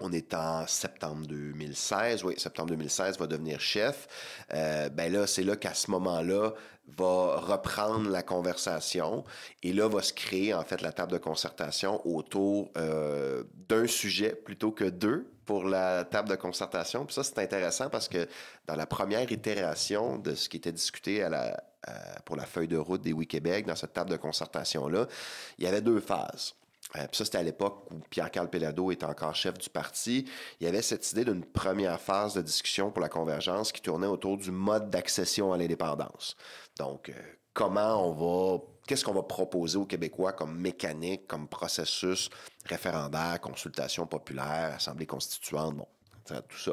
On est en septembre 2016. Oui, septembre 2016 va devenir chef. Là, c'est là qu'à ce moment-là, va reprendre la conversation. Et là, va se créer, en fait, la table de concertation autour d'un sujet plutôt que deux pour la table de concertation. Puis ça, c'est intéressant parce que dans la première itération de ce qui était discuté pour la feuille de route des Oui-Québec, dans cette table de concertation-là, il y avait deux phases. Puis ça, c'était à l'époque où Pierre-Carl Pellado était encore chef du parti. Il y avait cette idée d'une première phase de discussion pour la convergence qui tournait autour du mode d'accession à l'indépendance. Donc, qu'est-ce qu'on va proposer aux Québécois comme mécanique, comme processus référendaire, consultation populaire, assemblée constituante, bon, tout ça.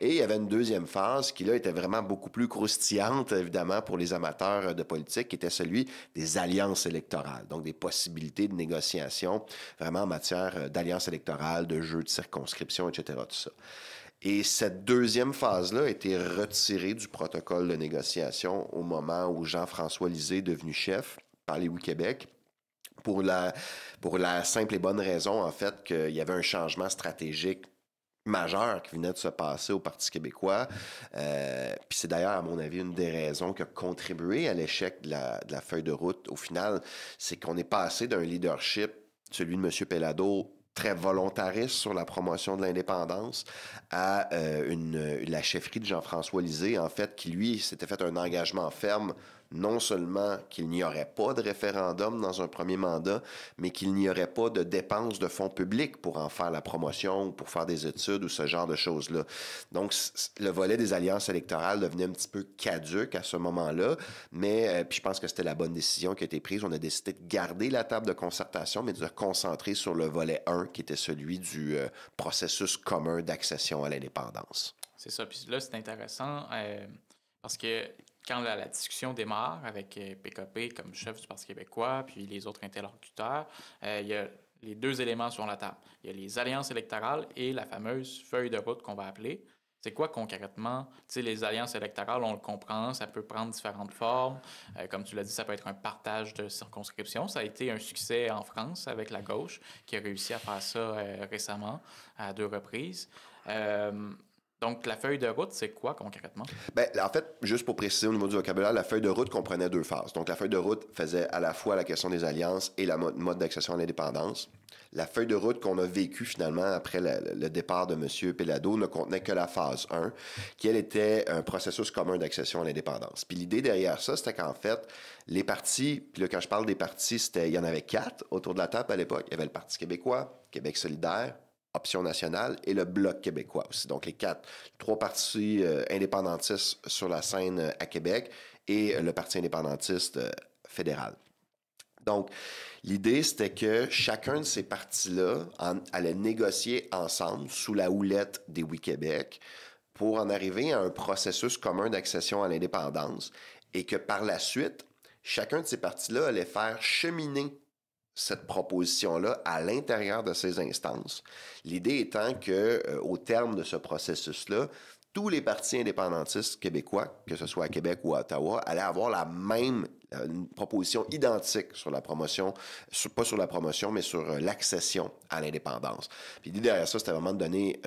Et il y avait une deuxième phase qui, là, était vraiment beaucoup plus croustillante, évidemment, pour les amateurs de politique, qui était celui des alliances électorales, donc des possibilités de négociation, vraiment en matière d'alliances électorales, de jeux de circonscription, etc., tout ça. Et cette deuxième phase-là a été retirée du protocole de négociation au moment où Jean-François Lisée est devenu chef par les Oui-Québec, pour la simple et bonne raison, en fait, qu'il y avait un changement stratégique majeur qui venait de se passer au Parti québécois. Puis c'est d'ailleurs, à mon avis, une des raisons qui a contribué à l'échec de la feuille de route. Au final, c'est qu'on est passé d'un leadership, celui de M. Pellado, très volontariste sur la promotion de l'indépendance, à la chefferie de Jean-François Lisée, en fait, qui, lui, s'était fait un engagement ferme, non seulement qu'il n'y aurait pas de référendum dans un premier mandat, mais qu'il n'y aurait pas de dépenses de fonds publics pour en faire la promotion, ou pour faire des études ou ce genre de choses-là. Donc, le volet des alliances électorales devenait un petit peu caduc à ce moment-là, mais puis je pense que c'était la bonne décision qui a été prise. On a décidé de garder la table de concertation, mais de se concentrer sur le volet 1, qui était celui du processus commun d'accession à l'indépendance. C'est ça. Puis là, c'est intéressant parce que quand la discussion démarre avec PKP comme chef du Parti québécois, puis les autres interlocuteurs, il y a les deux éléments sur la table. Il y a les alliances électorales et la fameuse feuille de route qu'on va appeler. C'est quoi concrètement? Tu sais, les alliances électorales, on le comprend, ça peut prendre différentes formes. Comme tu l'as dit, ça peut être un partage de circonscriptions. Ça a été un succès en France avec la gauche qui a réussi à faire ça récemment à 2 reprises. Donc, la feuille de route, c'est quoi concrètement? En fait, juste pour préciser au niveau du vocabulaire, la feuille de route comprenait 2 phases. Donc, la feuille de route faisait à la fois la question des alliances et la mode d'accession à l'indépendance. La feuille de route qu'on a vécue finalement après le départ de M. Pellado ne contenait que la phase 1, qui, elle, était un processus commun d'accession à l'indépendance. Puis l'idée derrière ça, c'était qu'en fait, les partis, puis là, quand je parle des partis, il y en avait 4 autour de la table à l'époque. Il y avait le Parti québécois, Québec solidaire, Option nationale, et le Bloc québécois aussi. Donc, les trois partis indépendantistes sur la scène à Québec et le Parti indépendantiste fédéral. Donc, l'idée, c'était que chacun de ces partis-là allait négocier ensemble sous la houlette des Oui Québec pour en arriver à un processus commun d'accession à l'indépendance et que par la suite, chacun de ces partis-là allait faire cheminer cette proposition-là à l'intérieur de ces instances. L'idée étant que, au terme de ce processus-là, tous les partis indépendantistes québécois, que ce soit à Québec ou à Ottawa, allaient avoir la même une proposition identique sur la promotion, pas sur la promotion, mais sur l'accession à l'indépendance. Puis l'idée derrière ça, c'était vraiment de donner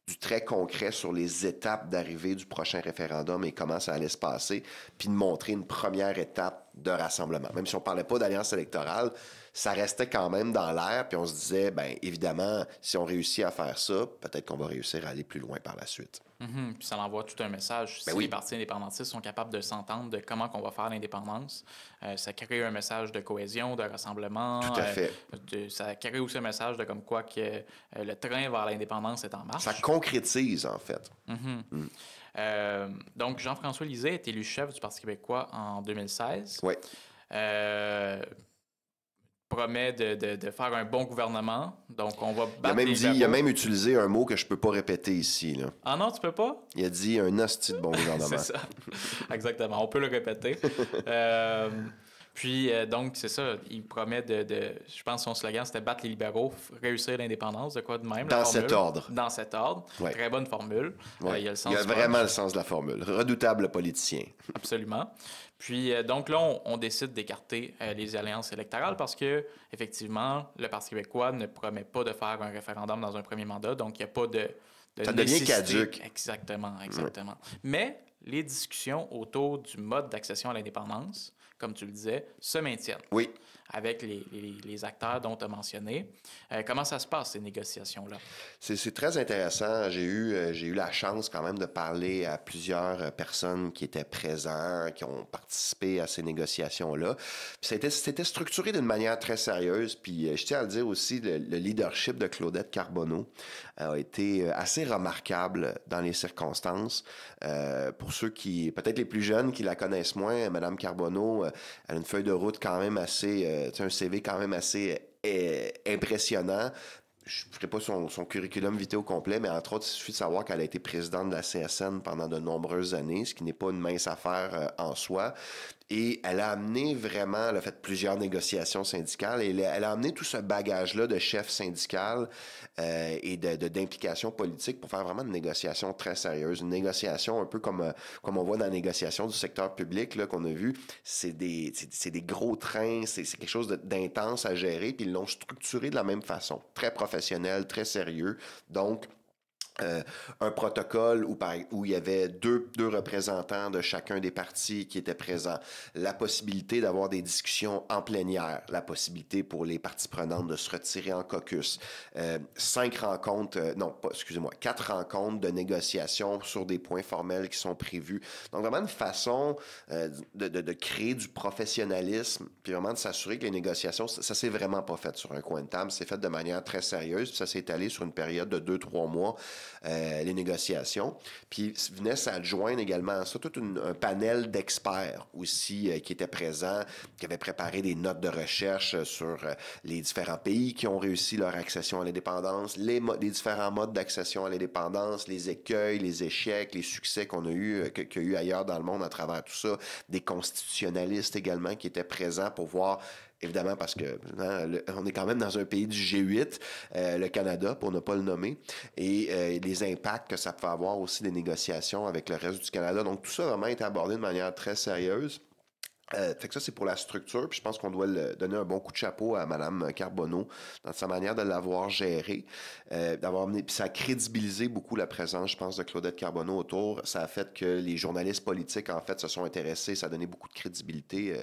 du très concret sur les étapes d'arrivée du prochain référendum et comment ça allait se passer, puis de montrer une première étape de rassemblement. Même si on ne parlait pas d'alliance électorale, ça restait quand même dans l'air, puis on se disait, bien évidemment, si on réussit à faire ça, peut-être qu'on va réussir à aller plus loin par la suite. Puis ça envoie tout un message. Si les partis indépendantistes sont capables de s'entendre de comment on va faire l'indépendance, ça crée un message de cohésion, de rassemblement. Tout à fait. Ça crée aussi un message de comme quoi que le train vers l'indépendance est en marche. Ça concrétise, en fait. Donc, Jean-François Lisée est élu chef du Parti québécois en 2016. Oui. Promet de faire un bon gouvernement. Donc, on va battre il a même utilisé un mot que je peux pas répéter ici. Là. Ah non, tu peux pas? Il a dit un hostie de bon gouvernement. C'est ça. Exactement. On peut le répéter. Puis, donc, c'est ça. Il promet je pense que son slogan, c'était « Battre les libéraux, réussir l'indépendance », de quoi de même. Dans cet ordre. Dans cet ordre. Ouais. Très bonne formule. Ouais. Il a vraiment le sens de la formule. Redoutable politicien. Absolument. Puis, donc là, on décide d'écarter les alliances électorales parce que, effectivement, le Parti québécois ne promet pas de faire un référendum dans un premier mandat. Donc, il n'y a pas de ça devient caduc. Exactement. Ouais. Mais les discussions autour du mode d'accession à l'indépendance, comme tu le disais, se maintiennent. Oui. Avec les acteurs dont tu as mentionné. Comment ça se passe, ces négociations-là? C'est très intéressant. J'ai eu la chance quand même de parler à plusieurs personnes qui étaient présentes, qui ont participé à ces négociations-là. C'était structuré d'une manière très sérieuse. Puis je tiens à le dire aussi, le leadership de Claudette Carbonneau a été assez remarquable dans les circonstances. Pour ceux qui, peut-être les plus jeunes qui la connaissent moins, Mme Carbonneau, elle a une feuille de route quand même assez... un CV quand même assez impressionnant. Je ne ferai pas son curriculum vitae au complet, mais entre autres, il suffit de savoir qu'elle a été présidente de la CSN pendant de nombreuses années, ce qui n'est pas une mince affaire en soi. Et elle a amené vraiment, elle a fait plusieurs négociations syndicales, et elle a amené tout ce bagage-là de chef syndical et d'implication politique pour faire vraiment une négociation très sérieuse. Une négociation un peu comme on voit dans la négociation du secteur public là, qu'on a vu. C'est des gros trains, c'est quelque chose d'intense à gérer, puis ils l'ont structuré de la même façon. Très professionnel, très sérieux. Donc, un protocole où il y avait deux représentants de chacun des partis qui étaient présents, la possibilité d'avoir des discussions en plénière, la possibilité pour les parties prenantes de se retirer en caucus, 4 rencontres de négociation sur des points formels qui sont prévus. Donc vraiment une façon de créer du professionnalisme, puis vraiment de s'assurer que les négociations, ça s'est vraiment pas fait sur un coin de table, c'est fait de manière très sérieuse, puis ça s'est étalé sur une période de 2-3 mois. Les négociations. Puis venait s'adjoindre également à ça tout un panel d'experts aussi qui étaient présents, qui avaient préparé des notes de recherche sur les différents pays qui ont réussi leur accession à l'indépendance, les différents modes d'accession à l'indépendance, les écueils, les échecs, les succès qu'il y a eu ailleurs dans le monde à travers tout ça, des constitutionnalistes également qui étaient présents pour voir. Évidemment, parce que on est quand même dans un pays du G8, le Canada, pour ne pas le nommer, et les impacts que ça peut avoir aussi des négociations avec le reste du Canada. Donc, tout ça vraiment est abordé de manière très sérieuse. Fait que ça, c'est pour la structure, puis je pense qu'on doit donner un bon coup de chapeau à Mme Carbonneau dans sa manière de l'avoir géré, d'avoir amené, puis ça a crédibilisé beaucoup la présence, je pense, de Claudette Carbonneau autour. Ça a fait que les journalistes politiques, en fait, se sont intéressés, ça a donné beaucoup de crédibilité,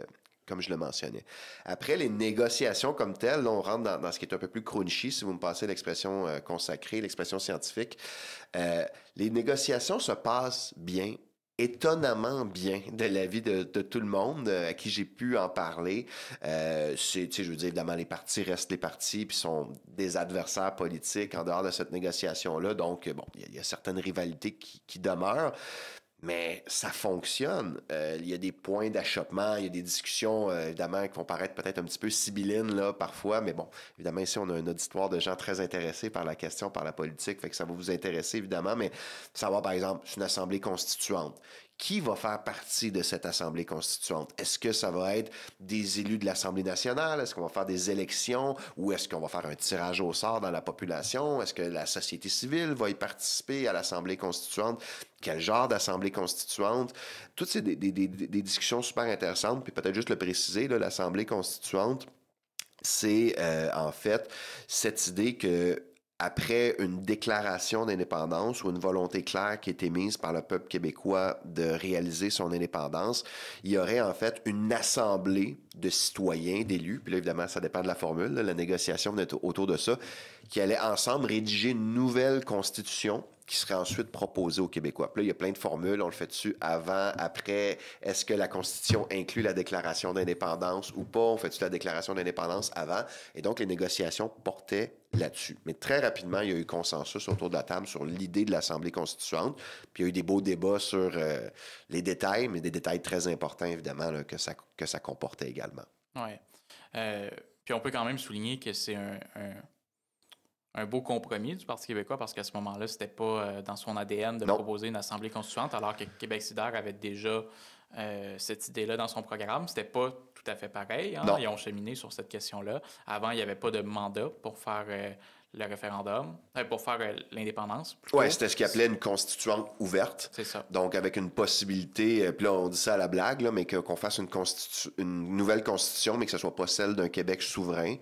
comme je le mentionnais. Après, les négociations comme telles, là, on rentre dans ce qui est un peu plus crunchy, si vous me passez l'expression consacrée, l'expression scientifique. Les négociations se passent bien étonnamment bien de l'avis de tout le monde à qui j'ai pu en parler. Je veux dire, évidemment, les partis restent les partis puis sont des adversaires politiques en dehors de cette négociation-là. Donc, bon, il y a certaines rivalités qui demeurent. Mais ça fonctionne. Il y a des points d'achoppement, il y a des discussions, évidemment, qui vont paraître peut-être un petit peu sibyllines, là, parfois. Mais bon, évidemment, ici, on a un auditoire de gens très intéressés par la question, par la politique. Fait que ça va vous intéresser, évidemment. Mais savoir, par exemple, une assemblée constituante. Qui va faire partie de cette assemblée constituante? Est-ce que ça va être des élus de l'Assemblée nationale? Est-ce qu'on va faire des élections? Ou est-ce qu'on va faire un tirage au sort dans la population? Est-ce que la société civile va y participer à l'Assemblée constituante? Quel genre d'Assemblée constituante? Toutes ces des discussions super intéressantes. Puis peut-être juste le préciser, là, l'Assemblée constituante, c'est en fait cette idée que après une déclaration d'indépendance ou une volonté claire qui est émise par le peuple québécois de réaliser son indépendance, il y aurait en fait une assemblée de citoyens, d'élus, puis là évidemment ça dépend de la formule, là, la négociation venait autour de ça, qui allaient ensemble rédiger une nouvelle constitution qui serait ensuite proposée aux Québécois. Puis là, il y a plein de formules, on le fait dessus avant, après, est-ce que la Constitution inclut la déclaration d'indépendance ou pas, on fait-tu la déclaration d'indépendance avant, et donc les négociations portaient là-dessus. Mais très rapidement, il y a eu consensus autour de la table sur l'idée de l'Assemblée constituante, puis il y a eu des beaux débats sur les détails, mais des détails très importants, évidemment, là, que ça comportait également. Oui. Puis on peut quand même souligner que c'est un beau compromis du Parti québécois parce qu'à ce moment-là, c'était pas dans son ADN de proposer une assemblée constituante, alors que Québec solidaire avait déjà cette idée-là dans son programme. C'était pas tout à fait pareil. Hein? Ils ont cheminé sur cette question-là. Avant, il n'y avait pas de mandat pour faire le référendum, pour faire l'indépendance. Oui, c'était ce qu'ils appelait une constituante ouverte. C'est ça. Donc, avec une possibilité, puis là, on dit ça à la blague, là, mais qu'on fasse une nouvelle constitution, mais que ce soit pas celle d'un Québec souverain.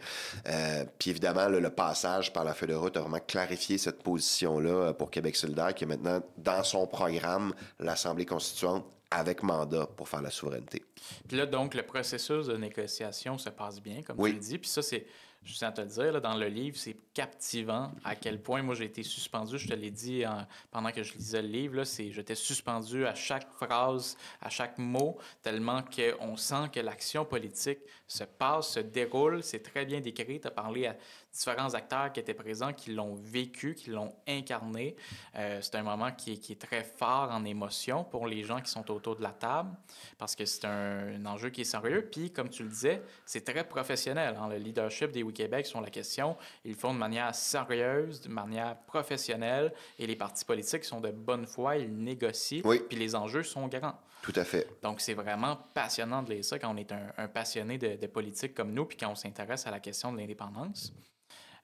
Puis évidemment, là, le passage par la feuille de route a vraiment clarifié cette position-là pour Québec solidaire, qui est maintenant dans son programme l'Assemblée constituante avec mandat pour faire la souveraineté. Puis là, donc, le processus de négociation se passe bien, comme tu le dis. Puis ça, c'est, je tiens à te le dire, là, dans le livre, c'est captivant à quel point, moi, j'ai été suspendu, je te l'ai dit pendant que je lisais le livre, là, j'étais suspendu à chaque phrase, à chaque mot, tellement qu'on sent que l'action politique se passe, se déroule, c'est très bien décrit. Tu as parlé à différents acteurs qui étaient présents, qui l'ont vécu, qui l'ont incarné. C'est un moment qui est très fort en émotion pour les gens qui sont autour de la table, parce que c'est un enjeu qui est sérieux. Puis, comme tu le disais, c'est très professionnel. Hein? Le leadership des Oui-Québec sur la question, ils le font de manière sérieuse, de manière professionnelle, et les partis politiques sont de bonne foi, ils négocient, puis les enjeux sont grands. Tout à fait. Donc, c'est vraiment passionnant de lire ça quand on est un passionné de politique comme nous, puis quand on s'intéresse à la question de l'indépendance.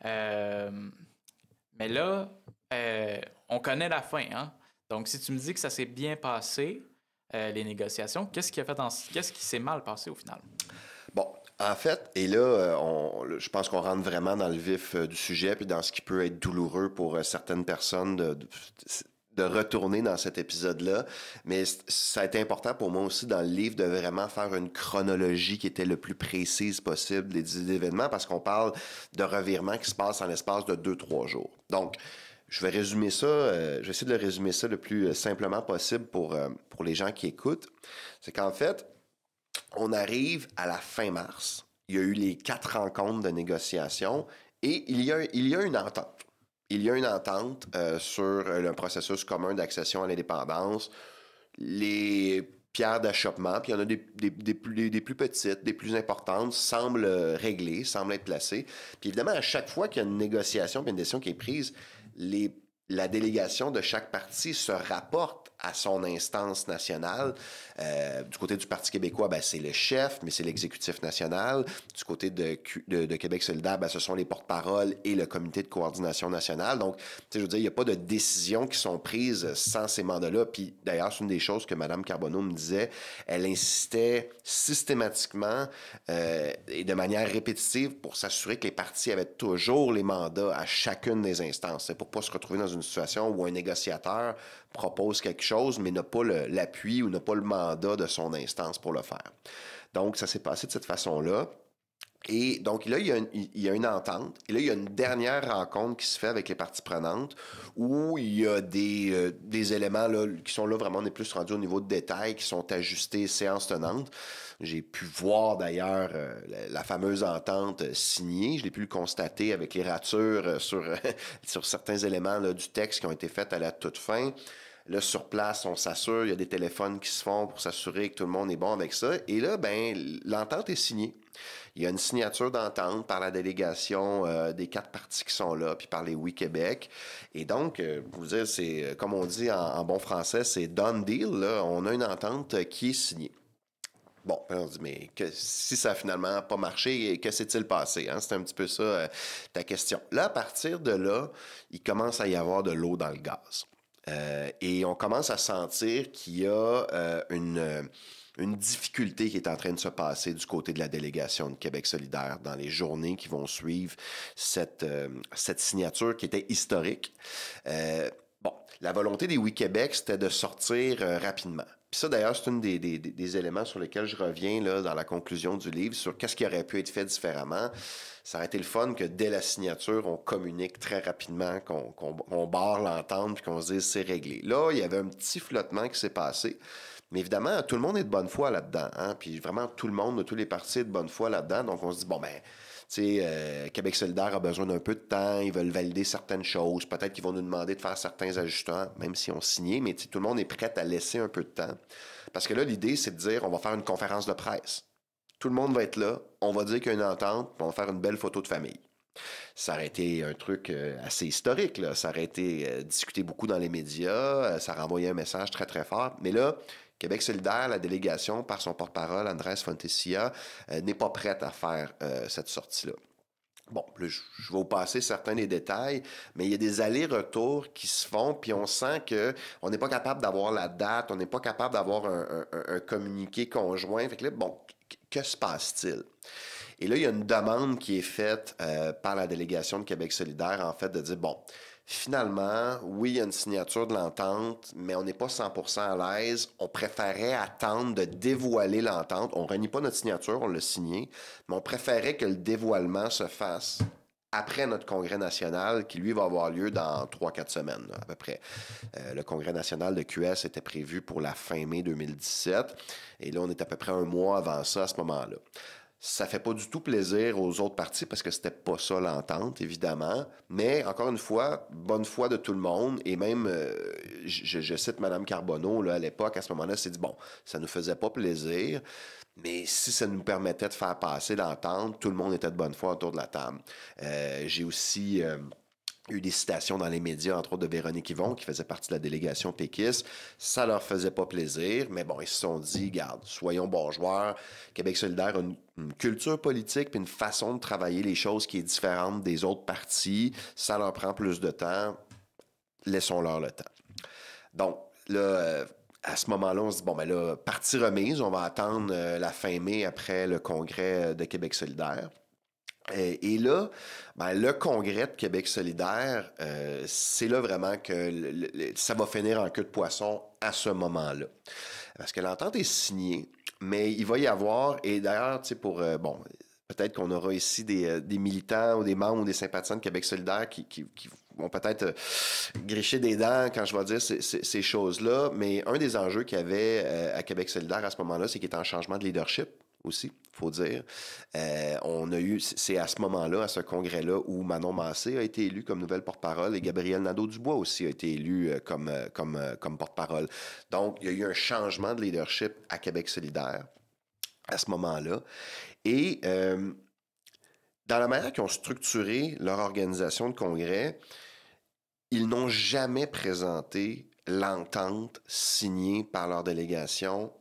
Mais là, on connaît la fin. Hein? Donc, si tu me dis que ça s'est bien passé, les négociations, qu'est-ce qui s'est mal passé au final? Bon, en fait, et là, je pense qu'on rentre vraiment dans le vif du sujet, puis dans ce qui peut être douloureux pour certaines personnes de retourner dans cet épisode-là. Mais ça a été important pour moi aussi dans le livre de vraiment faire une chronologie qui était le plus précise possible des événements, parce qu'on parle de revirements qui se passent en l'espace de 2-3 jours. Donc, je vais résumer ça, je vais essayer de le résumer ça le plus simplement possible pour les gens qui écoutent. C'est qu'en fait, on arrive à la fin mars. Il y a eu les 4 rencontres de négociation et il y a une entente. Il y a une entente sur le processus commun d'accession à l'indépendance, les pierres d'achoppement, puis il y en a des plus petites, des plus importantes, semblent réglées, semblent être placées. Puis évidemment, à chaque fois qu'il y a une négociation, puis une décision qui est prise, la délégation de chaque parti se rapporte à son instance nationale. Du côté du Parti québécois, ben, c'est le chef, mais c'est l'exécutif national. Du côté de Québec solidaire, ben, ce sont les porte-paroles et le comité de coordination nationale. Donc, je veux dire, il n'y a pas de décisions qui sont prises sans ces mandats-là. Puis d'ailleurs, c'est une des choses que Mme Carbonneau me disait. Elle insistait systématiquement et de manière répétitive pour s'assurer que les partis avaient toujours les mandats à chacune des instances. C'est pour ne pas se retrouver dans une situation où un négociateur propose quelque chose, mais n'a pas l'appui ou n'a pas le mandat de son instance pour le faire. Donc, ça s'est passé de cette façon-là. Et donc, là, il y a une entente. Et là, il y a une dernière rencontre qui se fait avec les parties prenantes où il y a des éléments là, qui sont là, vraiment, on est plus rendu au niveau de détail, qui sont ajustés séance tenante. J'ai pu voir d'ailleurs la fameuse entente signée. Je l'ai pu le constater avec les ratures sur certains éléments là, du texte qui ont été faits à la toute fin. Là, sur place, on s'assure, il y a des téléphones qui se font pour s'assurer que tout le monde est bon avec ça. Et là, ben, l'entente est signée. Il y a une signature d'entente par la délégation des 4 parties qui sont là, puis par les Oui Québec. Et donc, vous dire, c'est comme on dit en bon français, c'est done deal. Là. On a une entente qui est signée. Bon, on se dit, mais si ça a finalement pas marché, que s'est-il passé? Hein? C'est un petit peu ça ta question. Là, à partir de là, il commence à y avoir de l'eau dans le gaz. Et on commence à sentir qu'il y a une difficulté qui est en train de se passer du côté de la délégation de Québec solidaire dans les journées qui vont suivre cette signature qui était historique. Bon, la volonté des Oui Québec, c'était de sortir rapidement. Puis ça, d'ailleurs, c'est un des éléments sur lesquels je reviens là, dans la conclusion du livre, sur qu'est-ce qui aurait pu être fait différemment. Ça aurait été le fun que dès la signature, on communique très rapidement, qu'on barre l'entente puis qu'on se dise c'est réglé. Là, il y avait un petit flottement qui s'est passé. Mais évidemment, tout le monde est de bonne foi là-dedans. Hein? Puis vraiment, tout le monde, de tous les partis est de bonne foi là-dedans. Donc, on se dit, bon, ben, tu sais, Québec solidaire a besoin d'un peu de temps. Ils veulent valider certaines choses. Peut-être qu'ils vont nous demander de faire certains ajustements, même si on signait. Mais tout le monde est prêt à laisser un peu de temps. Parce que là, l'idée, c'est de dire, on va faire une conférence de presse. Tout le monde va être là. On va dire qu'il y a une entente. Puis on va faire une belle photo de famille. Ça aurait été un truc assez historique. Là. Ça aurait été discuté beaucoup dans les médias. Ça renvoyait un message très, très fort. Mais là, Québec solidaire, la délégation, par son porte-parole, Andrés Fontecilla, n'est pas prête à faire cette sortie-là. Bon, là, je vais vous passer certains des détails, mais il y a des allers-retours qui se font, puis on sent qu'on n'est pas capable d'avoir la date, on n'est pas capable d'avoir un communiqué conjoint. Fait que là, bon, que se passe-t-il? Et là, il y a une demande qui est faite par la délégation de Québec solidaire, en fait, de dire, bon, finalement, oui, il y a une signature de l'entente, mais on n'est pas 100% à l'aise. On préférait attendre de dévoiler l'entente. On ne renie pas notre signature, on l'a signé, mais on préférait que le dévoilement se fasse après notre congrès national, qui, lui, va avoir lieu dans 3-4 semaines, là, à peu près. Le congrès national de QS était prévu pour la fin mai 2017, et là, on est à peu près un mois avant ça, à ce moment-là. Ça fait pas du tout plaisir aux autres partis parce que c'était pas ça l'entente, évidemment. Mais, encore une fois, bonne foi de tout le monde. Et même, je cite Mme Carbonneau, là, à l'époque, à ce moment-là, s'est dit, bon, ça nous faisait pas plaisir, mais si ça nous permettait de faire passer l'entente, tout le monde était de bonne foi autour de la table. J'ai aussi eu des citations dans les médias, entre autres de Véronique Yvon, qui faisait partie de la délégation péquiste. Ça leur faisait pas plaisir, mais bon, ils se sont dit, garde, soyons bons joueurs. Québec solidaire a une culture politique puis une façon de travailler les choses qui est différente des autres partis. Ça leur prend plus de temps. Laissons-leur le temps. Donc, là, à ce moment-là, on se dit, bon, ben là, partie remise, on va attendre la fin mai après le congrès de Québec solidaire. Et là, ben, le congrès de Québec solidaire, c'est là vraiment que ça va finir en queue de poisson à ce moment-là. Parce que l'entente est signée, mais il va y avoir, et d'ailleurs, tu sais, pour, bon, peut-être qu'on aura ici des militants ou des membres ou des sympathisants de Québec solidaire qui vont peut-être gricher des dents quand je vais dire ces choses-là, mais un des enjeux qu'il y avait à Québec solidaire à ce moment-là, c'est qu'il était en changement de leadership aussi, faut dire. On a eu, c'est à ce moment-là, à ce congrès-là, où Manon Massé a été élu comme nouvelle porte-parole et Gabriel Nadeau-Dubois aussi a été élu comme porte-parole. Donc, il y a eu un changement de leadership à Québec solidaire à ce moment-là. Et dans la manière qu'ils ont structuré leur organisation de congrès, ils n'ont jamais présenté l'entente signée par leur délégation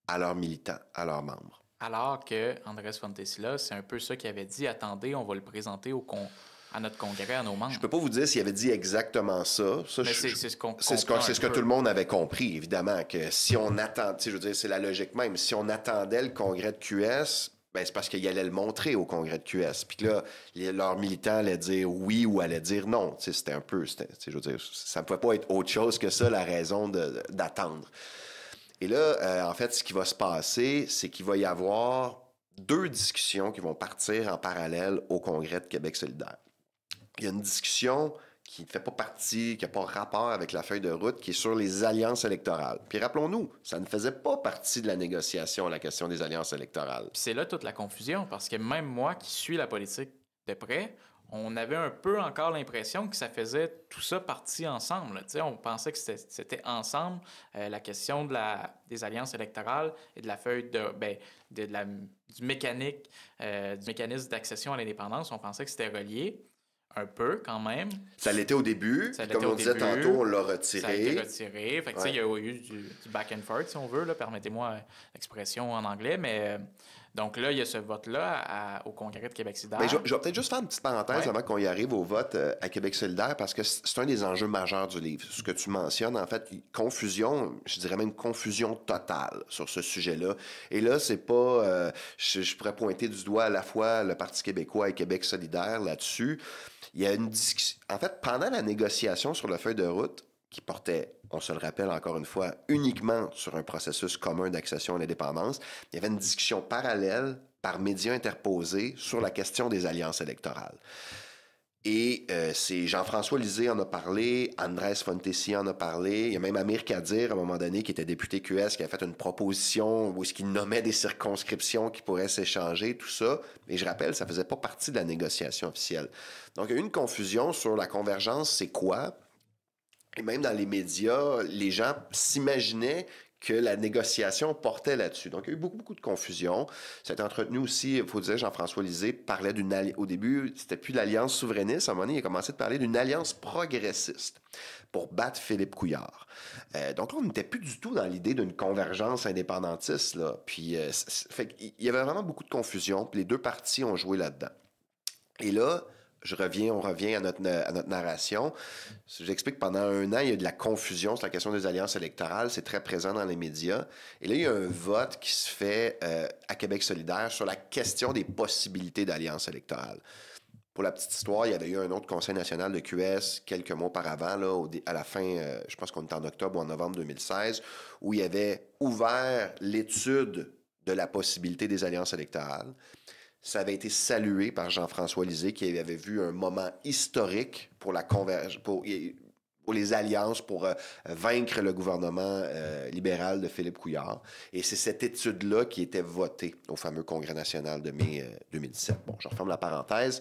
à leurs militants, à leurs membres. Alors que Andrés Fontecilla, c'est un peu ça qu'il avait dit, attendez, on va le présenter à notre congrès, à nos membres. Je peux pas vous dire s'il avait dit exactement ça. Mais c'est ce qu'on c'est ce que tout le monde avait compris, évidemment, que si on attend, je veux dire, c'est la logique même, si on attendait le congrès de QS, ben c'est parce qu'il allait le montrer au congrès de QS. Puis que là, leurs militants allaient dire oui ou allaient dire non. C'était un peu, je veux dire, ça ne pouvait pas être autre chose que ça, la raison d'attendre. Et là, en fait, ce qui va se passer, c'est qu'il va y avoir deux discussions qui vont partir en parallèle au Congrès de Québec solidaire. Il y a une discussion qui ne fait pas partie, qui n'a pas rapport avec la feuille de route, qui est sur les alliances électorales. Puis rappelons-nous, ça ne faisait pas partie de la négociation, la question des alliances électorales. Puis c'est là toute la confusion, parce que même moi qui suis la politique de près, on avait un peu encore l'impression que ça faisait tout ça partie ensemble. Tu sais, on pensait que c'était ensemble la question des alliances électorales et de la feuille du mécanisme d'accession à l'indépendance. On pensait que c'était relié. Un peu, quand même. Ça l'était au début. Comme on disait tantôt, on l'a retiré. Ça a été retiré. Fait que, il y a eu du back and forth, si on veut. Là. Permettez-moi l'expression en anglais. Mais donc là, il y a ce vote-là au Congrès de Québec solidaire. Je vais peut-être juste faire une petite parenthèse avant qu'on y arrive au vote à Québec solidaire, parce que c'est un des enjeux majeurs du livre. Ce que tu mentionnes, en fait, confusion, je dirais même confusion totale sur ce sujet-là. Et là, c'est pas... je pourrais pointer du doigt à la fois le Parti québécois et Québec solidaire là-dessus. Il y a une discussion. En fait, pendant la négociation sur la feuille de route, qui portait, on se le rappelle encore une fois, uniquement sur un processus commun d'accession à l'indépendance, il y avait une discussion parallèle par médias interposés sur la question des alliances électorales. Et c'est Jean-François Lisée en a parlé, Andrés Fontesi en a parlé, il y a même Amir Kadir, à un moment donné, qui était député QS, qui a fait une proposition où est-ce qu'il nommait des circonscriptions qui pourraient s'échanger, tout ça. Et je rappelle, ça faisait pas partie de la négociation officielle. Donc, il y a eu une confusion sur la convergence, c'est quoi? Et même dans les médias, les gens s'imaginaient que la négociation portait là-dessus. Donc, il y a eu beaucoup de confusion. Ça a été entretenu aussi, il faut dire, Jean-François Lisée parlait d'une alliance. Au début, c'était plus l'alliance souverainiste. À un moment donné, il a commencé à parler d'une alliance progressiste pour battre Philippe Couillard. Donc là, on n'était plus du tout dans l'idée d'une convergence indépendantiste, là. Puis, il y avait vraiment beaucoup de confusion. Puis les deux partis ont joué là-dedans. Et là, on revient à notre narration. J'explique que pendant un an, il y a eu de la confusion sur la question des alliances électorales. C'est très présent dans les médias. Et là, il y a un vote qui se fait à Québec solidaire sur la question des possibilités d'alliance électorale. Pour la petite histoire, il y avait eu un autre conseil national de QS quelques mois auparavant, là, à la fin, je pense qu'on était en octobre ou en novembre 2016, où il avait ouvert l'étude de la possibilité des alliances électorales. Ça avait été salué par Jean-François Lisée, qui avait vu un moment historique pour la pour les alliances, pour vaincre le gouvernement libéral de Philippe Couillard. Et c'est cette étude-là qui était votée au fameux Congrès national de mai 2017. Bon, je referme la parenthèse.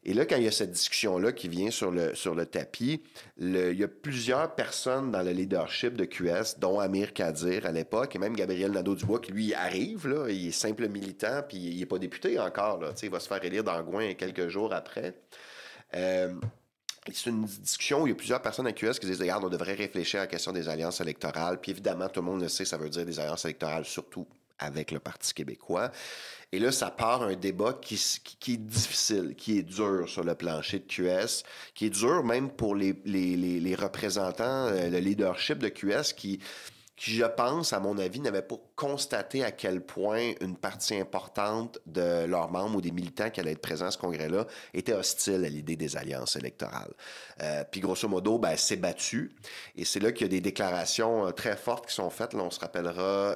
Et là, quand il y a cette discussion-là qui vient sur le tapis, il y a plusieurs personnes dans le leadership de QS, dont Amir Kadir à l'époque, et même Gabriel Nadeau-Dubois, qui lui arrive, là, il est simple militant, puis il n'est pas député encore, là, il va se faire élire dans Gouin quelques jours après. C'est une discussion où il y a plusieurs personnes à QS qui disent, regarde, on devrait réfléchir à la question des alliances électorales, puis évidemment, tout le monde le sait, ça veut dire des alliances électorales, surtout avec le Parti québécois. Et là, ça part un débat qui est difficile, qui est dur sur le plancher de QS, qui est dur même pour les représentants, le leadership de QS qui, je pense, à mon avis, n'avait pas constaté à quel point une partie importante de leurs membres ou des militants qui allaient être présents à ce congrès-là était hostile à l'idée des alliances électorales. Puis grosso modo, c'est battu. Et c'est là qu'il y a des déclarations très fortes qui sont faites. Là, on se rappellera...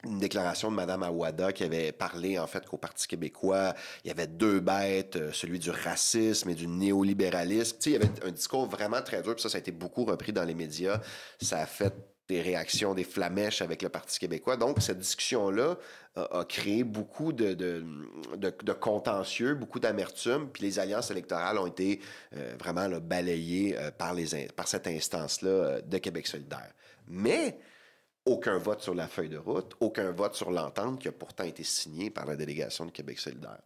une déclaration de Mme Awada qui avait parlé, en fait, qu'au Parti québécois, il y avait deux bêtes, celui du racisme et du néolibéralisme. Tu sais, il y avait un discours vraiment très dur, puis ça a été beaucoup repris dans les médias. Ça a fait des réactions, des flamèches avec le Parti québécois. Donc, cette discussion-là a créé beaucoup de contentieux, beaucoup d'amertume, puis les alliances électorales ont été vraiment là, balayées par cette instance-là de Québec solidaire. Mais... aucun vote sur la feuille de route, aucun vote sur l'entente qui a pourtant été signée par la délégation de Québec solidaire.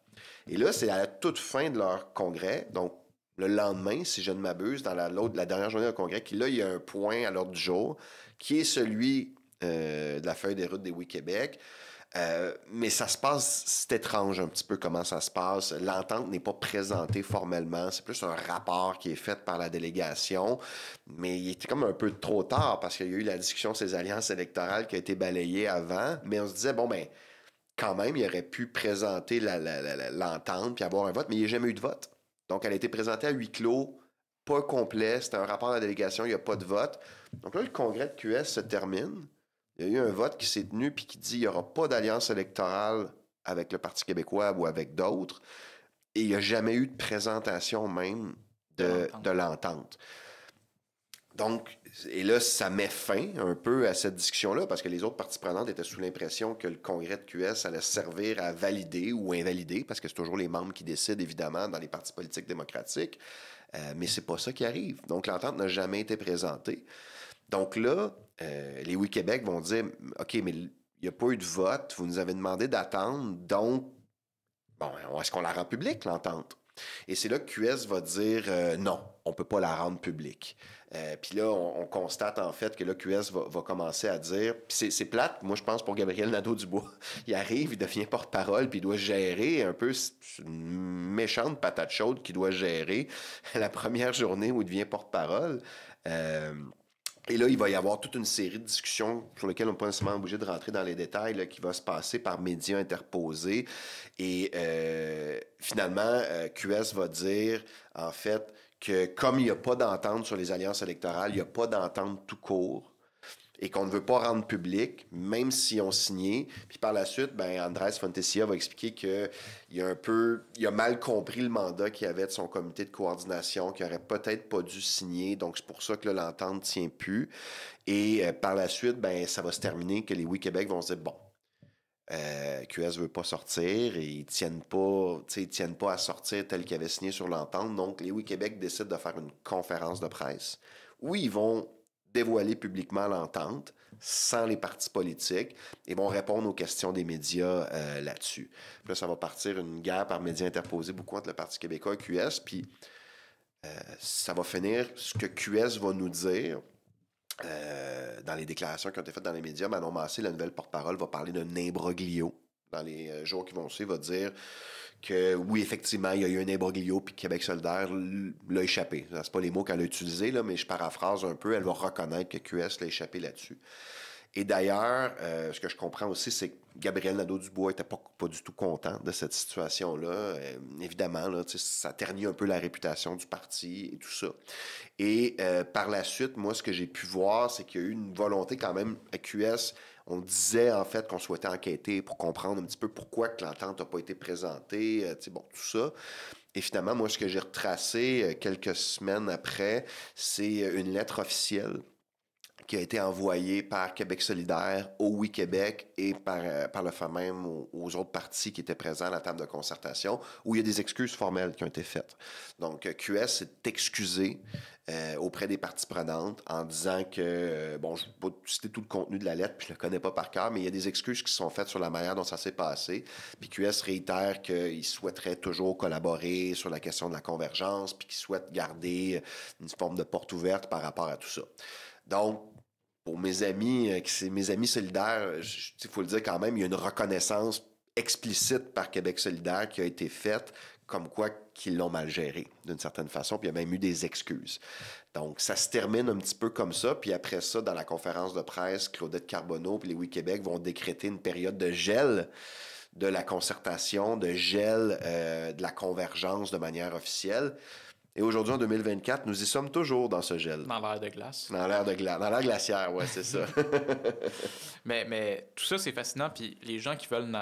Et là, c'est à la toute fin de leur congrès, donc le lendemain, si je ne m'abuse, dans la dernière journée de congrès, là, il y a un point à l'ordre du jour, qui est celui de la feuille de route des Oui Québec. Mais ça se passe, c'est étrange un petit peu comment ça se passe. L'entente n'est pas présentée formellement. C'est plus un rapport qui est fait par la délégation. Mais il était comme un peu trop tard parce qu'il y a eu la discussion sur ces alliances électorales qui a été balayée avant. Mais on se disait, quand même, il aurait pu présenter l'entente puis avoir un vote, mais il n'y a jamais eu de vote. Donc, elle a été présentée à huis clos, pas complet. C'était un rapport de la délégation, il n'y a pas de vote. Donc là, le congrès de QS se termine. Il y a eu un vote qui s'est tenu puis qui dit qu'il n'y aura pas d'alliance électorale avec le Parti québécois ou avec d'autres, et il n'y a jamais eu de présentation même de l'entente. Donc, et là, ça met fin un peu à cette discussion-là parce que les autres parties prenantes étaient sous l'impression que le congrès de QS allait servir à valider ou invalider, parce que c'est toujours les membres qui décident, évidemment, dans les partis politiques démocratiques. Mais c'est pas ça qui arrive. Donc, l'entente n'a jamais été présentée. Donc là, les Oui Québec vont dire « OK, mais il n'y a pas eu de vote, vous nous avez demandé d'attendre, donc, bon, est-ce qu'on la rend publique, l'entente? » Et c'est là que QS va dire non, on ne peut pas la rendre publique. Puis là, on constate en fait que là, QS va commencer à dire, puis c'est plate, moi je pense pour Gabriel Nadeau-Dubois, il arrive, il devient porte-parole, puis il doit gérer un peu, c'est une méchante patate chaude qu'il doit gérer la première journée où il devient porte-parole. Et là, il va y avoir toute une série de discussions sur lesquelles on n'est pas nécessairement obligé de rentrer dans les détails, là, qui va se passer par médias interposés. Et finalement, QS va dire, en fait, que comme il n'y a pas d'entente sur les alliances électorales, il n'y a pas d'entente tout court, et qu'on ne veut pas rendre public, même si on signé. Puis par la suite, ben Andrés Fontecchia va expliquer qu'il a mal compris le mandat qu'il avait de son comité de coordination, qu'il n'aurait peut-être pas dû signer. Donc c'est pour ça que là, l'entente ne tient plus. Et par la suite, ben ça va se terminer que les Oui Québec vont se dire, bon, QS veut pas sortir et ils tiennent pas à sortir tel qu'ils avaient signé sur l'entente. Donc les Oui Québec décident de faire une conférence de presse où ils vont dévoiler publiquement l'entente sans les partis politiques et vont répondre aux questions des médias là-dessus. Puis là, ça va partir une guerre par médias interposés beaucoup entre le Parti québécois et QS, puis ça va finir ce que QS va nous dire dans les déclarations qui ont été faites dans les médias. Manon Massé, la nouvelle porte-parole, va parler d'un imbroglio dans les jours qui vont suivre, va dire que oui, effectivement, il y a eu un imbroglio, puis Québec solidaire l'a échappé. C'est pas les mots qu'elle a utilisés, là, mais je paraphrase un peu, elle va reconnaître que QS l'a échappé là-dessus. Et d'ailleurs, ce que je comprends aussi, c'est que Gabriel Nadeau-Dubois n'était pas du tout content de cette situation-là. Évidemment, là, ça ternit un peu la réputation du parti et tout ça. Et par la suite, moi, ce que j'ai pu voir, c'est qu'il y a eu une volonté quand même à QS. On disait en fait qu'on souhaitait enquêter pour comprendre un petit peu pourquoi que l'entente n'a pas été présentée, bon, tout ça. Et finalement, moi, ce que j'ai retracé quelques semaines après, c'est une lettre officielle qui a été envoyé par Québec solidaire au Oui Québec et par le fait même aux autres partis qui étaient présents à la table de concertation, où il y a des excuses formelles qui ont été faites. Donc, QS s'est excusé auprès des parties prenantes en disant que, bon, je ne vais pas citer tout le contenu de la lettre, puis je ne le connais pas par cœur, mais il y a des excuses qui sont faites sur la manière dont ça s'est passé. Puis QS réitère qu'il souhaiterait toujours collaborer sur la question de la convergence, puis qu'il souhaite garder une forme de porte ouverte par rapport à tout ça. Donc, pour mes amis, c'est mes amis solidaires, il faut le dire quand même, il y a une reconnaissance explicite par Québec solidaire qui a été faite, comme quoi qu'ils l'ont mal géré, d'une certaine façon, puis il y a même eu des excuses. Donc, ça se termine un petit peu comme ça, puis après ça, dans la conférence de presse, Claudette Carbonneau puis les Oui Québec vont décréter une période de gel de la concertation, de gel de la convergence de manière officielle. Et aujourd'hui, en 2024, nous y sommes toujours dans ce gel. Dans l'air de glace. Dans l'air glaciaire, ouais, c'est ça. mais tout ça, c'est fascinant. Puis les gens qui veulent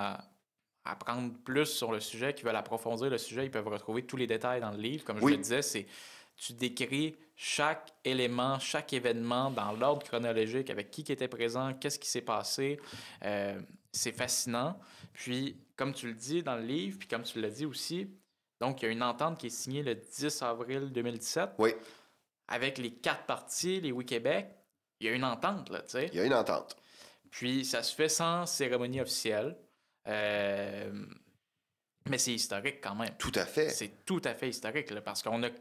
apprendre plus sur le sujet, qui veulent approfondir le sujet, ils peuvent retrouver tous les détails dans le livre. Comme je le disais, tu décris chaque élément, chaque événement dans l'ordre chronologique, avec qui était présent, qu'est-ce qui s'est passé. C'est fascinant. Puis, comme tu le dis dans le livre, puis comme tu l'as dit aussi, donc, il y a une entente qui est signée le 10 avril 2017. Oui. Avec les 4 partis, les Oui Québec. Il y a une entente, là, tu sais. Il y a une entente. Puis, ça se fait sans cérémonie officielle. Mais c'est historique quand même. Tout à fait. C'est tout à fait historique, là, parce qu'on a... Tu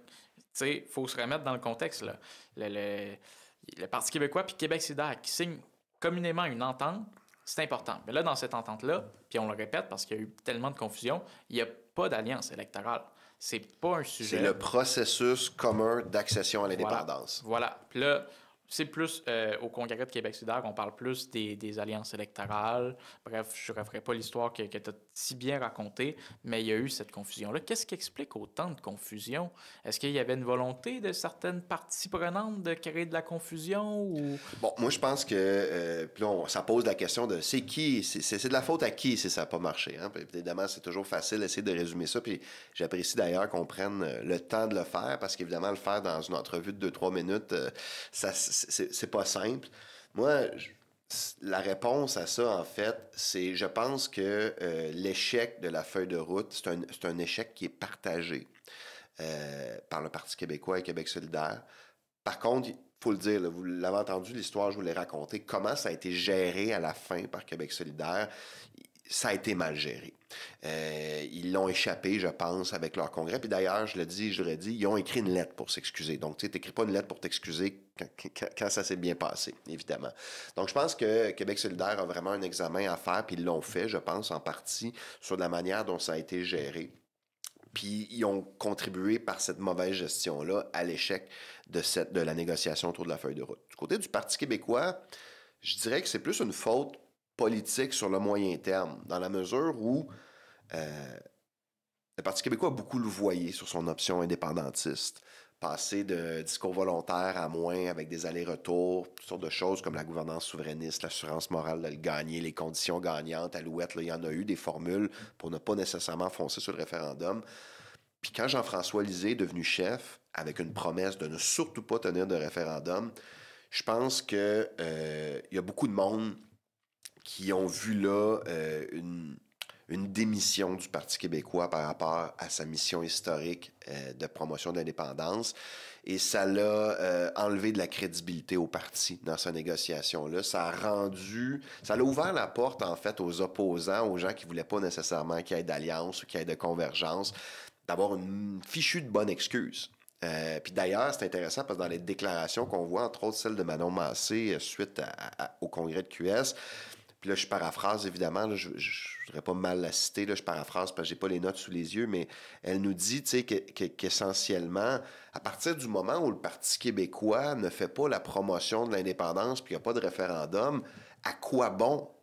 sais, il faut se remettre dans le contexte, là. Le Parti québécois puis Québec solidaire qui signent communément une entente, c'est important. Mais là, dans cette entente-là, puis on le répète parce qu'il y a eu tellement de confusion, il n'y a pas d'alliance électorale. C'est pas un sujet. C'est le processus commun d'accession à l'indépendance. Voilà. Puis là, c'est plus au Congrès de Québec solidaire, on parle plus des alliances électorales. Bref, je ne referai pas l'histoire que tu as si bien racontée, mais il y a eu cette confusion-là. Qu'est-ce qui explique autant de confusion? Est-ce qu'il y avait une volonté de certaines parties prenantes de créer de la confusion? Ou... Bon, moi, je pense que puis là, ça pose la question de c'est qui, c'est de la faute à qui si ça n'a pas marché. Hein? Puis, évidemment, c'est toujours facile d'essayer de résumer ça. Puis j'apprécie d'ailleurs qu'on prenne le temps de le faire parce qu'évidemment, le faire dans une entrevue de 2-3 minutes, c'est pas simple. Moi, la réponse à ça, en fait, c'est je pense que l'échec de la feuille de route, c'est un échec qui est partagé par le Parti québécois et Québec solidaire. Par contre, il faut le dire, là, vous l'avez entendu, l'histoire, je vous l'ai raconté, comment ça a été géré à la fin par Québec solidaire. Ça a été mal géré. Ils l'ont échappé, je pense, avec leur congrès. Puis d'ailleurs, je l'aurais dit, ils ont écrit une lettre pour s'excuser. Donc, tu sais, t'écris pas une lettre pour t'excuser quand ça s'est bien passé, évidemment. Donc, je pense que Québec solidaire a vraiment un examen à faire, puis ils l'ont fait, je pense, en partie, sur la manière dont ça a été géré. Puis ils ont contribué par cette mauvaise gestion-là à l'échec de la négociation autour de la feuille de route. Du côté du Parti québécois, je dirais que c'est plus une faute politique sur le moyen terme, dans la mesure où le Parti québécois a beaucoup louvoyé sur son option indépendantiste, passer de discours volontaire à moins avec des allers-retours, toutes sortes de choses comme la gouvernance souverainiste, l'assurance morale de le gagner, les conditions gagnantes, Alouette, là, il y en a eu des formules pour ne pas nécessairement foncer sur le référendum. Puis quand Jean-François Lisée est devenu chef, avec une promesse de ne surtout pas tenir de référendum, je pense que il y a beaucoup de monde qui ont vu là une démission du Parti québécois par rapport à sa mission historique de promotion de l'indépendance. Et ça l'a enlevé de la crédibilité au parti dans sa négociation-là. Ça a ouvert la porte, en fait, aux opposants, aux gens qui ne voulaient pas nécessairement qu'il y ait d'alliance ou qu'il y ait de convergence, d'avoir une fichue de bonne excuse. Puis d'ailleurs, c'est intéressant parce que dans les déclarations qu'on voit, entre autres celle de Manon Massé suite au congrès de QS, puis là, je paraphrase, évidemment, là, je ne voudrais pas mal la citer, là, je paraphrase parce que j'ai pas les notes sous les yeux, mais elle nous dit, tu sais, qu'essentiellement, à partir du moment où le Parti québécois ne fait pas la promotion de l'indépendance puis il n'y a pas de référendum, à quoi bon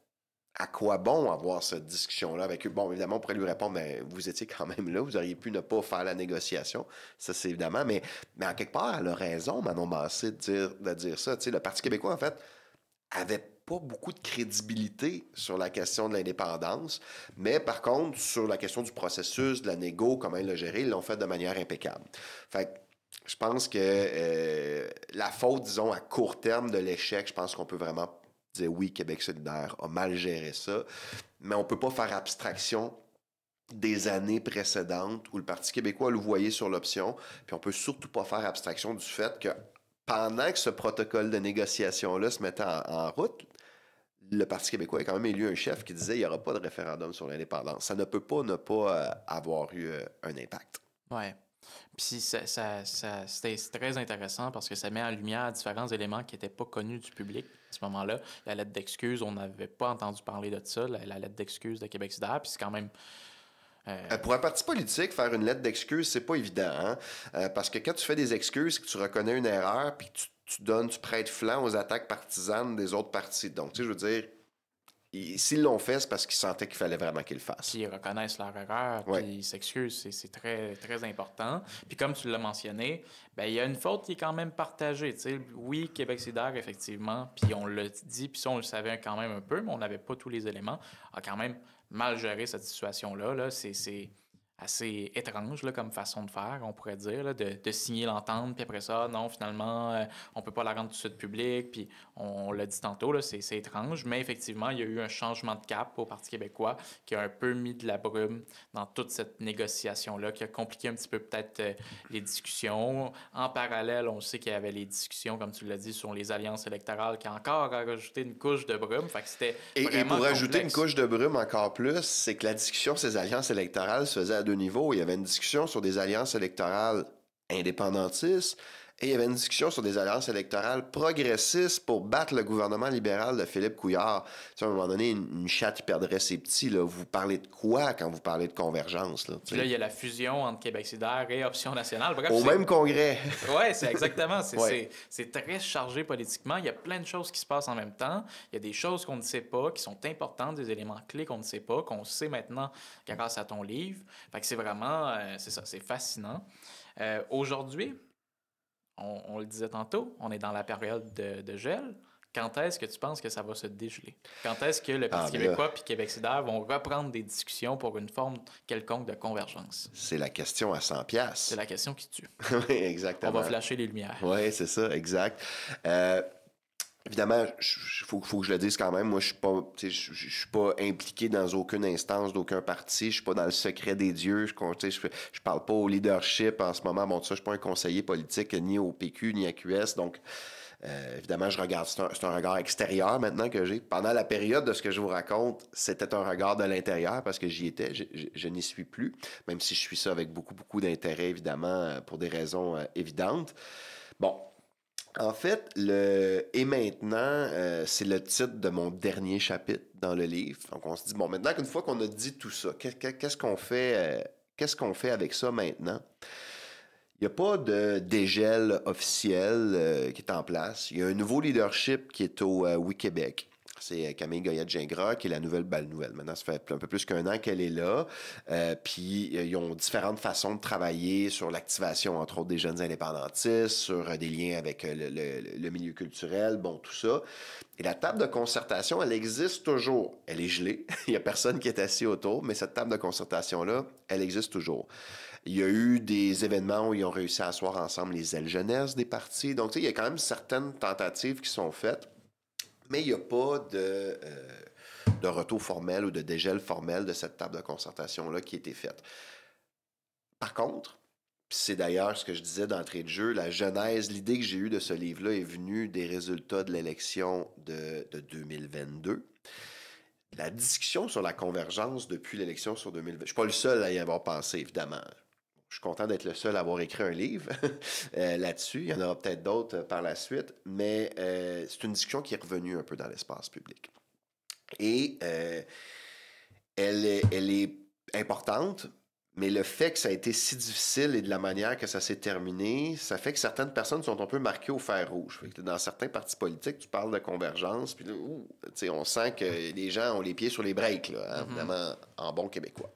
avoir cette discussion-là avec eux? Bon, évidemment, on pourrait lui répondre, mais vous étiez quand même là, vous auriez pu ne pas faire la négociation. Ça, c'est évidemment, mais en quelque part, elle a raison, Manon Massé, de dire ça. Tu sais, le Parti québécois, en fait, avait pas beaucoup de crédibilité sur la question de l'indépendance, mais par contre, sur la question du processus, de la négo, comment ils l'ont géré, ils l'ont fait de manière impeccable. Fait que je pense que la faute, disons, à court terme de l'échec, je pense qu'on peut vraiment dire oui, Québec solidaire a mal géré ça, mais on peut pas faire abstraction des années précédentes où le Parti québécois le voyait sur l'option, puis on peut surtout pas faire abstraction du fait que pendant que ce protocole de négociation-là se mettait en route, le Parti québécois a quand même élu un chef qui disait qu'il n'y aura pas de référendum sur l'indépendance. Ça ne peut pas ne pas avoir eu un impact. Oui. Puis c'est très intéressant parce que ça met en lumière différents éléments qui n'étaient pas connus du public à ce moment-là. La lettre d'excuse, on n'avait pas entendu parler de ça, la lettre d'excuse de Québec solidaire, puis c'est quand même... Pour un parti politique, faire une lettre d'excuse, c'est pas évident, hein? Parce que quand tu fais des excuses, que tu reconnais une erreur, puis tu prêtes flanc aux attaques partisanes des autres partis. Donc, tu sais, je veux dire, s'ils l'ont fait, c'est parce qu'ils sentaient qu'il fallait vraiment qu'ils le fassent. Puis ils reconnaissent leur erreur, puis ils s'excusent, c'est très, très important. Puis comme tu l'as mentionné, ben il y a une faute qui est quand même partagée. Tu sais, oui, Québec solidaire, effectivement, puis on l'a dit, puis ça, on le savait quand même un peu, mais on n'avait pas tous les éléments, a quand même mal géré cette situation-là. Là. C'est assez étrange là, comme façon de faire, on pourrait dire, là, de signer l'entente, puis après ça, non, finalement, on peut pas la rendre tout de suite publique, puis on l'a dit tantôt, là, c'est étrange, mais effectivement, il y a eu un changement de cap au Parti québécois qui a un peu mis de la brume dans toute cette négociation-là, qui a compliqué un petit peu peut-être les discussions. En parallèle, on sait qu'il y avait les discussions, comme tu l'as dit, sur les alliances électorales, qui a encore rajouté une couche de brume, fait que c'était vraiment Et pour ajouter complexe. une couche de brume encore plus, c'est que la discussion sur ces alliances électorales se faisait à deux niveaux. Il y avait une discussion sur des alliances électorales indépendantistes Et il y avait une discussion sur des alliances électorales progressistes pour battre le gouvernement libéral de Philippe Couillard. Tu sais, à un moment donné, une chatte qui perdrait ses petits. Là. Vous parlez de quoi quand vous parlez de convergence? Là, Puis là, il y a la fusion entre Québec solidaire et Option nationale. Bref, au même congrès. Oui, c'est exactement. Ouais. C'est très chargé politiquement. Il y a plein de choses qui se passent en même temps. Il y a des choses qu'on ne sait pas, qui sont importantes, des éléments clés qu'on ne sait pas, qu'on sait maintenant grâce à ton livre. Fait que c'est vraiment, c'est ça, c'est fascinant. Aujourd'hui, on le disait tantôt, on est dans la période de gel. Quand est-ce que tu penses que ça va se dégeler? Quand est-ce que le Parti québécois et Québec solidaire vont reprendre des discussions pour une forme quelconque de convergence? C'est la question à 100 piastres. C'est la question qui tue. Oui, exactement. On va flasher les lumières. Oui, c'est ça, exact. Évidemment, faut que je le dise quand même, moi, je suis pas impliqué dans aucune instance d'aucun parti, je suis pas dans le secret des dieux, je parle pas au leadership en ce moment, bon, ça, je suis pas un conseiller politique ni au PQ ni à QS, donc évidemment, je regarde, c'est un regard extérieur maintenant que j'ai. Pendant la période de ce que je vous raconte, c'était un regard de l'intérieur parce que j'y étais, je n'y suis plus, même si je suis ça avec beaucoup, beaucoup d'intérêt, évidemment, pour des raisons évidentes. Bon. En fait, Et maintenant, c'est le titre de mon dernier chapitre dans le livre. Donc, on se dit, bon, maintenant qu'une fois qu'on a dit tout ça, qu'est-ce qu'on fait avec ça maintenant? Il n'y a pas de dégel officiel qui est en place. Il y a un nouveau leadership qui est au Oui-Québec. C'est Camille Goyette-Gingras qui est la nouvelle. Maintenant, ça fait un peu plus qu'un an qu'elle est là. Puis, ils ont différentes façons de travailler sur l'activation, entre autres, des jeunes indépendantistes, sur des liens avec le milieu culturel, bon, tout ça. Et la table de concertation, elle existe toujours. Elle est gelée. Il n'y a personne qui est assis autour, mais cette table de concertation-là, elle existe toujours. Il y a eu des événements où ils ont réussi à asseoir ensemble les ailes jeunesse des partis. Donc, tu sais, il y a quand même certaines tentatives qui sont faites. Mais il n'y a pas de retour formel ou de dégel formel de cette table de concertation-là qui a été faite. Par contre, c'est d'ailleurs ce que je disais d'entrée de jeu, la genèse, l'idée que j'ai eue de ce livre-là est venue des résultats de l'élection de 2022. La discussion sur la convergence depuis l'élection sur 2020, je ne suis pas le seul à y avoir pensé, évidemment. Je suis content d'être le seul à avoir écrit un livre là-dessus. Il y en aura peut-être d'autres par la suite, mais c'est une discussion qui est revenue un peu dans l'espace public. Et elle est importante, mais le fait que ça a été si difficile et de la manière que ça s'est terminé, ça fait que certaines personnes sont un peu marquées au fer rouge. Fait que dans certains partis politiques, tu parles de convergence, puis là, on sent que les gens ont les pieds sur les breaks, là, vraiment en bon québécois.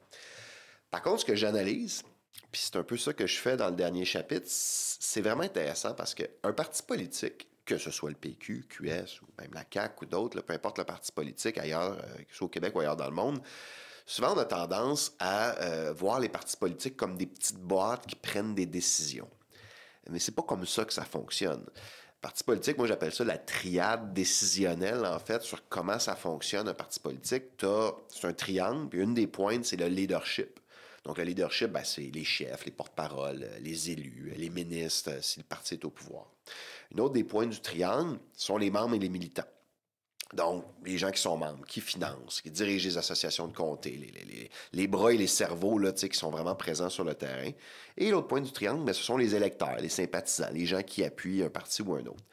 Par contre, ce que j'analyse, puis c'est un peu ça que je fais dans le dernier chapitre, c'est vraiment intéressant parce qu'un parti politique, que ce soit le PQ, QS ou même la CAQ ou d'autres, là, peu importe le parti politique ailleurs, que ce soit au Québec ou ailleurs dans le monde, souvent on a tendance à voir les partis politiques comme des petites boîtes qui prennent des décisions. Mais c'est pas comme ça que ça fonctionne. Parti politique, moi j'appelle ça la triade décisionnelle, en fait, sur comment ça fonctionne un parti politique. C'est un triangle, puis une des pointes, c'est le leadership. Donc, le leadership, c'est les chefs, les porte-paroles, les élus, les ministres, si le parti est au pouvoir. Une autre des points du triangle sont les membres et les militants. Donc, les gens qui sont membres, qui financent, qui dirigent les associations de comté, les bras et les cerveaux là, qui sont vraiment présents sur le terrain. Et l'autre point du triangle, ce sont les électeurs, les sympathisants, les gens qui appuient un parti ou un autre.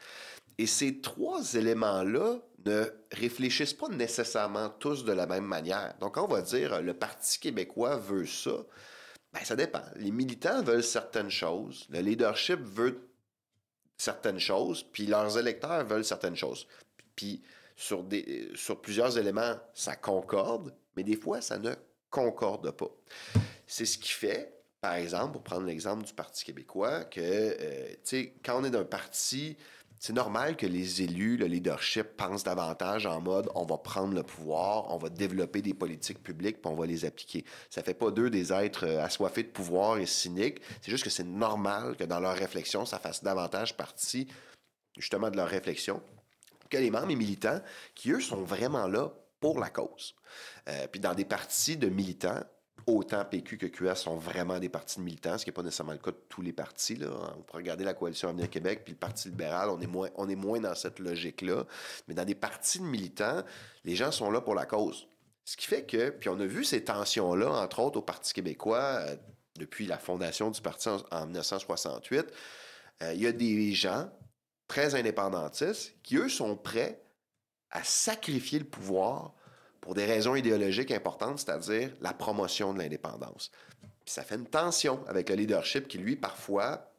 Et ces trois éléments-là ne réfléchissent pas nécessairement tous de la même manière. Donc, quand on va dire le Parti québécois veut ça, ça dépend. Les militants veulent certaines choses, le leadership veut certaines choses, puis leurs électeurs veulent certaines choses. Puis, sur plusieurs éléments, ça concorde, mais des fois, ça ne concorde pas. C'est ce qui fait, par exemple, pour prendre l'exemple du Parti québécois, que, quand on est d'un parti, c'est normal que les élus, le leadership, pensent davantage en mode on va prendre le pouvoir, on va développer des politiques publiques, puis on va les appliquer. Ça fait pas d'eux des êtres assoiffés de pouvoir et cyniques. C'est juste que c'est normal que dans leur réflexion, ça fasse davantage partie, justement, de leur réflexion que les membres et militants qui, eux, sont vraiment là pour la cause. Puis dans des partis de militants, autant PQ que QS sont vraiment des partis de militants, ce qui n'est pas nécessairement le cas de tous les partis. Là. On peut regarder la Coalition Avenir Québec puis le Parti libéral, on est moins dans cette logique-là. Mais dans des partis de militants, les gens sont là pour la cause. Ce qui fait que, puis on a vu ces tensions-là, entre autres au Parti québécois, depuis la fondation du parti en 1968, il y a des gens très indépendantistes qui, eux, sont prêts à sacrifier le pouvoir pour des raisons idéologiques importantes, c'est-à-dire la promotion de l'indépendance. Puis ça fait une tension avec le leadership qui, lui, parfois,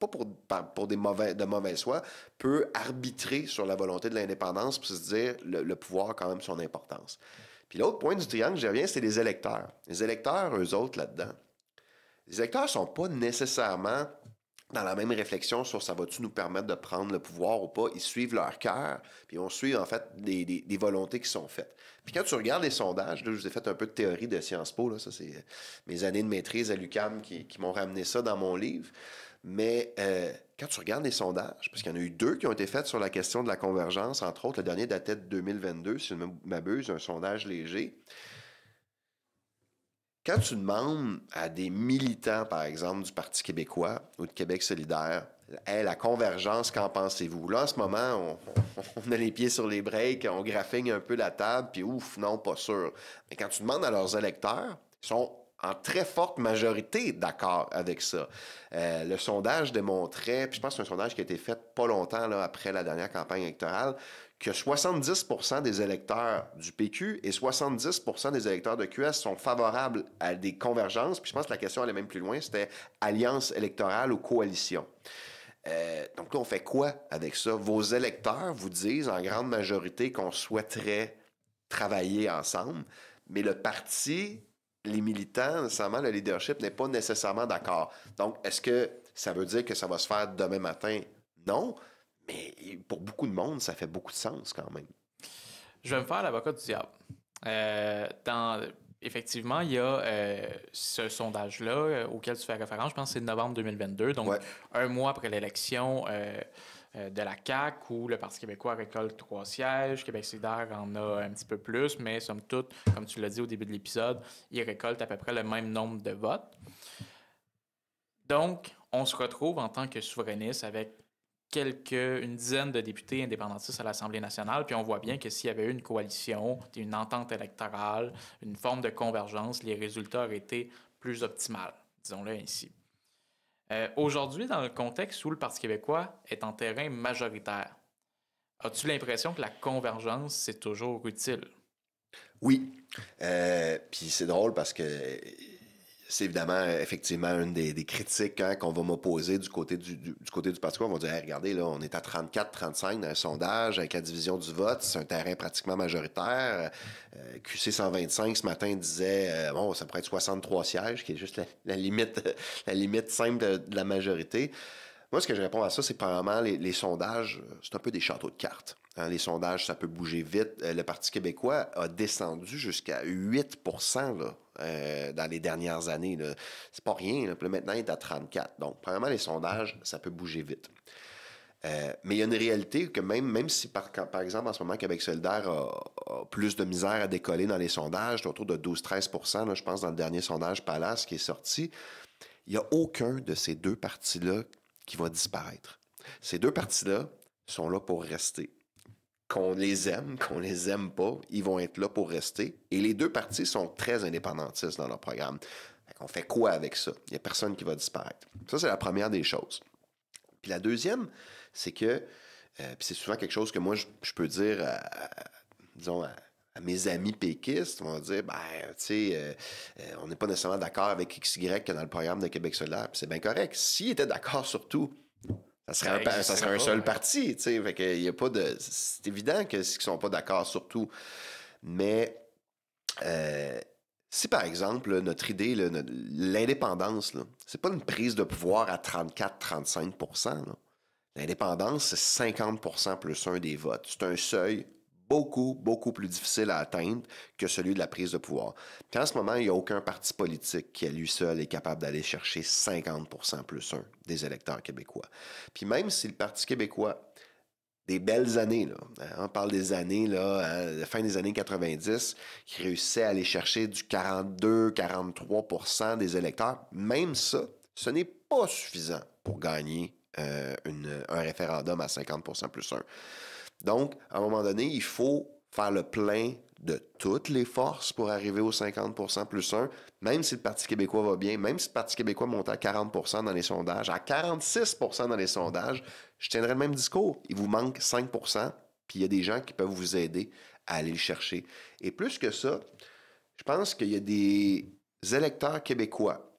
pas pour de mauvaise foi, peut arbitrer sur la volonté de l'indépendance pour se dire le pouvoir a quand même son importance. Puis l'autre point du triangle, j'y reviens, c'est les électeurs. Les électeurs, eux autres, là-dedans, les électeurs ne sont pas nécessairement dans la même réflexion sur ça va-tu nous permettre de prendre le pouvoir ou pas. Ils suivent leur cœur, puis on suit en fait des volontés qui sont faites. Puis quand tu regardes les sondages, là, je vous ai fait un peu de théorie de Sciences Po, là, ça c'est mes années de maîtrise à l'UQAM qui m'ont ramené ça dans mon livre. Mais quand tu regardes les sondages, parce qu'il y en a eu 2 qui ont été faits sur la question de la convergence, entre autres, le dernier datait de 2022, si je ne m'abuse, un sondage léger. Quand tu demandes à des militants, par exemple, du Parti québécois ou de Québec solidaire, hey, la convergence, qu'en pensez-vous? Là, en ce moment, on a les pieds sur les breaks, on graffigne un peu la table, puis ouf, non, pas sûr. Mais quand tu demandes à leurs électeurs, ils sont en très forte majorité d'accord avec ça. Le sondage démontrait, puis je pense que c'est un sondage qui a été fait pas longtemps là, après la dernière campagne électorale, que 70% des électeurs du PQ et 70% des électeurs de QS sont favorables à des convergences. Puis je pense que la question allait même plus loin, c'était alliance électorale ou coalition. Donc là, on fait quoi avec ça? Vos électeurs vous disent en grande majorité qu'on souhaiterait travailler ensemble, mais le parti, les militants, nécessairement, le leadership n'est pas nécessairement d'accord. Donc, est-ce que ça veut dire que ça va se faire demain matin? Non. Mais pour beaucoup de monde, ça fait beaucoup de sens quand même. Je vais me faire l'avocat du diable. Effectivement, il y a ce sondage-là auquel tu fais référence, je pense que c'est novembre 2022, donc Ouais. un mois après l'élection de la CAQ, où le Parti québécois récolte 3 sièges, Québec solidaire en a un petit peu plus, mais somme toute, comme tu l'as dit au début de l'épisode, il récolte à peu près le même nombre de votes. Donc, on se retrouve en tant que souverainiste avec une dizaine de députés indépendantistes à l'Assemblée nationale, puis on voit bien que s'il y avait eu une coalition, une entente électorale, une forme de convergence, les résultats auraient été plus optimaux, disons-le ainsi. Aujourd'hui, dans le contexte où le Parti québécois est en terrain majoritaire, as-tu l'impression que la convergence, c'est toujours utile? Oui. Puis c'est drôle parce que c'est évidemment, effectivement, une des critiques qu'on va m'opposer du côté du côté du Parti. On va dire, hey, regardez, là, on est à 34-35 dans un sondage avec la division du vote. C'est un terrain pratiquement majoritaire. QC 125 ce matin disait, bon, ça pourrait être 63 sièges, qui est juste la limite simple de la majorité. Moi, ce que je réponds à ça, c'est probablement les sondages, c'est un peu des châteaux de cartes. Hein, les sondages, ça peut bouger vite. Le Parti québécois a descendu jusqu'à 8% là, dans les dernières années. Là. C'est pas rien. Là. Puis là, maintenant, il est à 34. Donc, premièrement, les sondages, ça peut bouger vite. Mais il y a une réalité que même si, par exemple, en ce moment, Québec solidaire a plus de misère à décoller dans les sondages, autour de 12-13%, là, je pense, dans le dernier sondage Palace qui est sorti, il n'y a aucun de ces 2 partis-là qui va disparaître. Ces 2 partis-là sont là pour rester. Qu'on les aime pas, ils vont être là pour rester. Et les 2 partis sont très indépendantistes dans leur programme. On fait quoi avec ça? Il n'y a personne qui va disparaître. Ça, c'est la première des choses. Puis la deuxième, c'est que, puis c'est souvent quelque chose que moi, je peux dire, à mes amis péquistes, on va dire, ben, tu sais, on n'est pas nécessairement d'accord avec XY qui est dans le programme de Québec solidaire. Puis c'est bien correct. S'ils étaient d'accord sur tout, ça serait un seul parti, tu sais. Fait que y a pas de... C'est évident qu'ils ne sont pas d'accord sur tout. Mais si, par exemple, là, notre idée, là, l'indépendance, là, c'est pas une prise de pouvoir à 34-35%. Là. L'indépendance, c'est 50% plus 1 des votes. C'est un seuil beaucoup plus difficile à atteindre que celui de la prise de pouvoir. Puis en ce moment, il n'y a aucun parti politique qui, à lui seul, est capable d'aller chercher 50% plus 1 des électeurs québécois. Puis même si le Parti québécois, des belles années, là, on parle des années, là, la fin des années 90, qui réussissait à aller chercher du 42-43% des électeurs, même ça, ce n'est pas suffisant pour gagner un référendum à 50% plus 1. Donc, à un moment donné, il faut faire le plein de toutes les forces pour arriver aux 50% plus 1, même si le Parti québécois va bien, même si le Parti québécois monte à 40% dans les sondages, à 46% dans les sondages, je tiendrai le même discours. Il vous manque 5%, puis il y a des gens qui peuvent vous aider à aller le chercher. Et plus que ça, je pense qu'il y a des électeurs québécois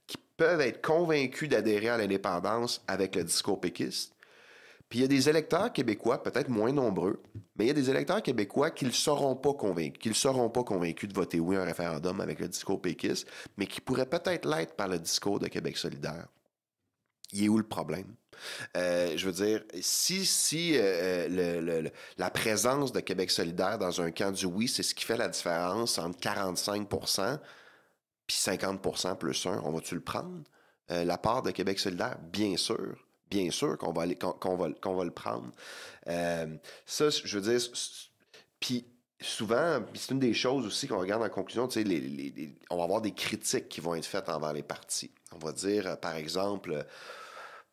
qui peuvent être convaincus d'adhérer à l'indépendance avec le discours péquiste. Puis il y a des électeurs québécois, peut-être moins nombreux, mais il y a des électeurs québécois qui ne seront pas convaincus de voter oui à un référendum avec le discours péquiste, mais qui pourraient peut-être l'être par le discours de Québec solidaire. Il est où le problème? Je veux dire, si la présence de Québec solidaire dans un camp du oui, c'est ce qui fait la différence entre 45% puis 50% plus 1, on va-tu le prendre? La part de Québec solidaire? Bien sûr qu'on va le prendre. Ça, je veux dire, puis souvent, c'est une des choses aussi qu'on regarde en conclusion, tu sais, on va avoir des critiques qui vont être faites envers les partis. On va dire, par exemple,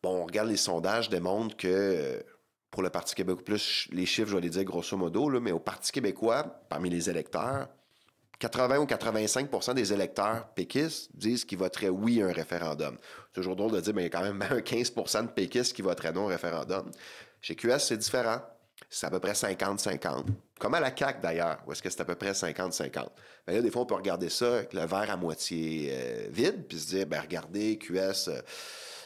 on regarde les sondages démontrent que pour le Parti québécois, plus les chiffres, je vais les dire grosso modo, là, mais au Parti québécois, parmi les électeurs, 80 ou 85% des électeurs péquistes disent qu'ils voteraient oui à un référendum. C'est toujours drôle de dire, mais il y a quand même 15% de péquistes qui voteraient non au référendum. Chez QS, c'est différent. C'est à peu près 50-50. Comme à la CAQ, d'ailleurs, où est-ce que c'est à peu près 50-50. Ben là, des fois, on peut regarder ça avec le verre à moitié vide, puis se dire, ben regardez, QS,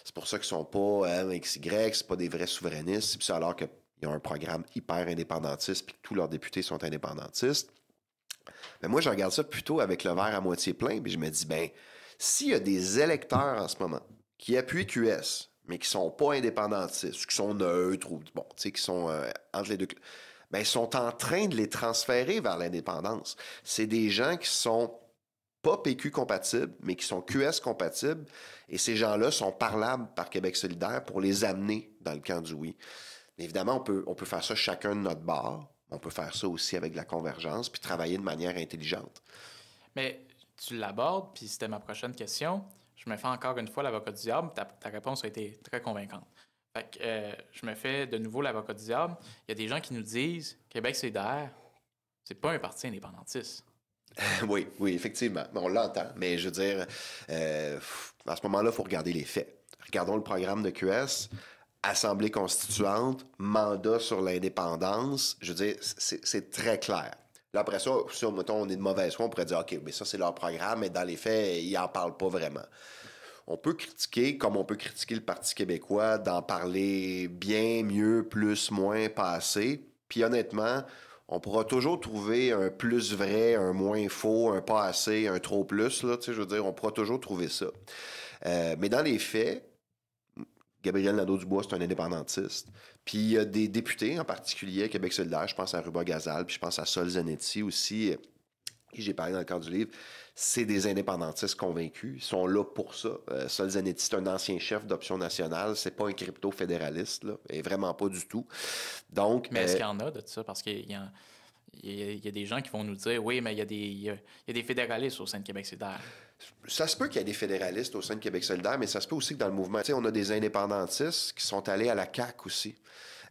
c'est pour ça qu'ils sont pas XY, c'est pas des vrais souverainistes, puis ça, alors qu'ils ont un programme hyper indépendantiste, puis que tous leurs députés sont indépendantistes. Mais moi, je regarde ça plutôt avec le verre à moitié plein, puis je me dis, ben, s'il y a des électeurs en ce moment qui appuient QS, mais qui sont pas indépendantistes, qui sont neutres, ou bon, tu sais, qui sont entre les deux, ben, ils sont en train de les transférer vers l'indépendance. C'est des gens qui sont pas PQ compatibles, mais qui sont QS compatibles, et ces gens-là sont parlables par Québec solidaire pour les amener dans le camp du oui. Mais évidemment, on peut faire ça chacun de notre bord. On peut faire ça aussi avec de la convergence, puis travailler de manière intelligente. Mais tu l'abordes, puis c'était ma prochaine question. Je me fais encore une fois l'avocat du diable. Ta réponse a été très convaincante. Fait que je me fais de nouveau l'avocat du diable. Il y a des gens qui nous disent Québec solidaire, c'est pas un parti indépendantiste. Oui, effectivement. On l'entend, mais je veux dire, à ce moment-là, il faut regarder les faits. Regardons le programme de QS. Assemblée constituante, mandat sur l'indépendance, je veux dire, c'est très clair. Là, après ça, si mettons, on est de mauvaise foi, on pourrait dire, OK, mais ça, c'est leur programme, mais dans les faits, ils n'en parlent pas vraiment. On peut critiquer, comme on peut critiquer le Parti québécois, d'en parler bien, mieux, plus, moins, pas assez. Puis honnêtement, on pourra toujours trouver un plus vrai, un moins faux, un pas assez, un trop plus, là, tu sais, je veux dire, on pourra toujours trouver ça. Mais dans les faits, Gabriel Nadeau-Dubois, c'est un indépendantiste. Puis il y a des députés, en particulier à Québec solidaire, je pense à Ruba Gazal, puis je pense à Sol Zanetti aussi, qui j'ai parlé dans le cadre du livre, c'est des indépendantistes convaincus. Ils sont là pour ça. Sol Zanetti, c'est un ancien chef d'Option nationale. C'est pas un crypto-fédéraliste, là. Et vraiment pas du tout. Donc, mais est-ce qu'il y en a de ça? Parce qu'il y a des gens qui vont nous dire, oui, mais il y a des fédéralistes au sein de Québec solidaire. Ça se peut qu'il y ait des fédéralistes au sein de Québec solidaire, mais ça se peut aussi que dans le mouvement, tu sais, on a des indépendantistes qui sont allés à la CAQ aussi.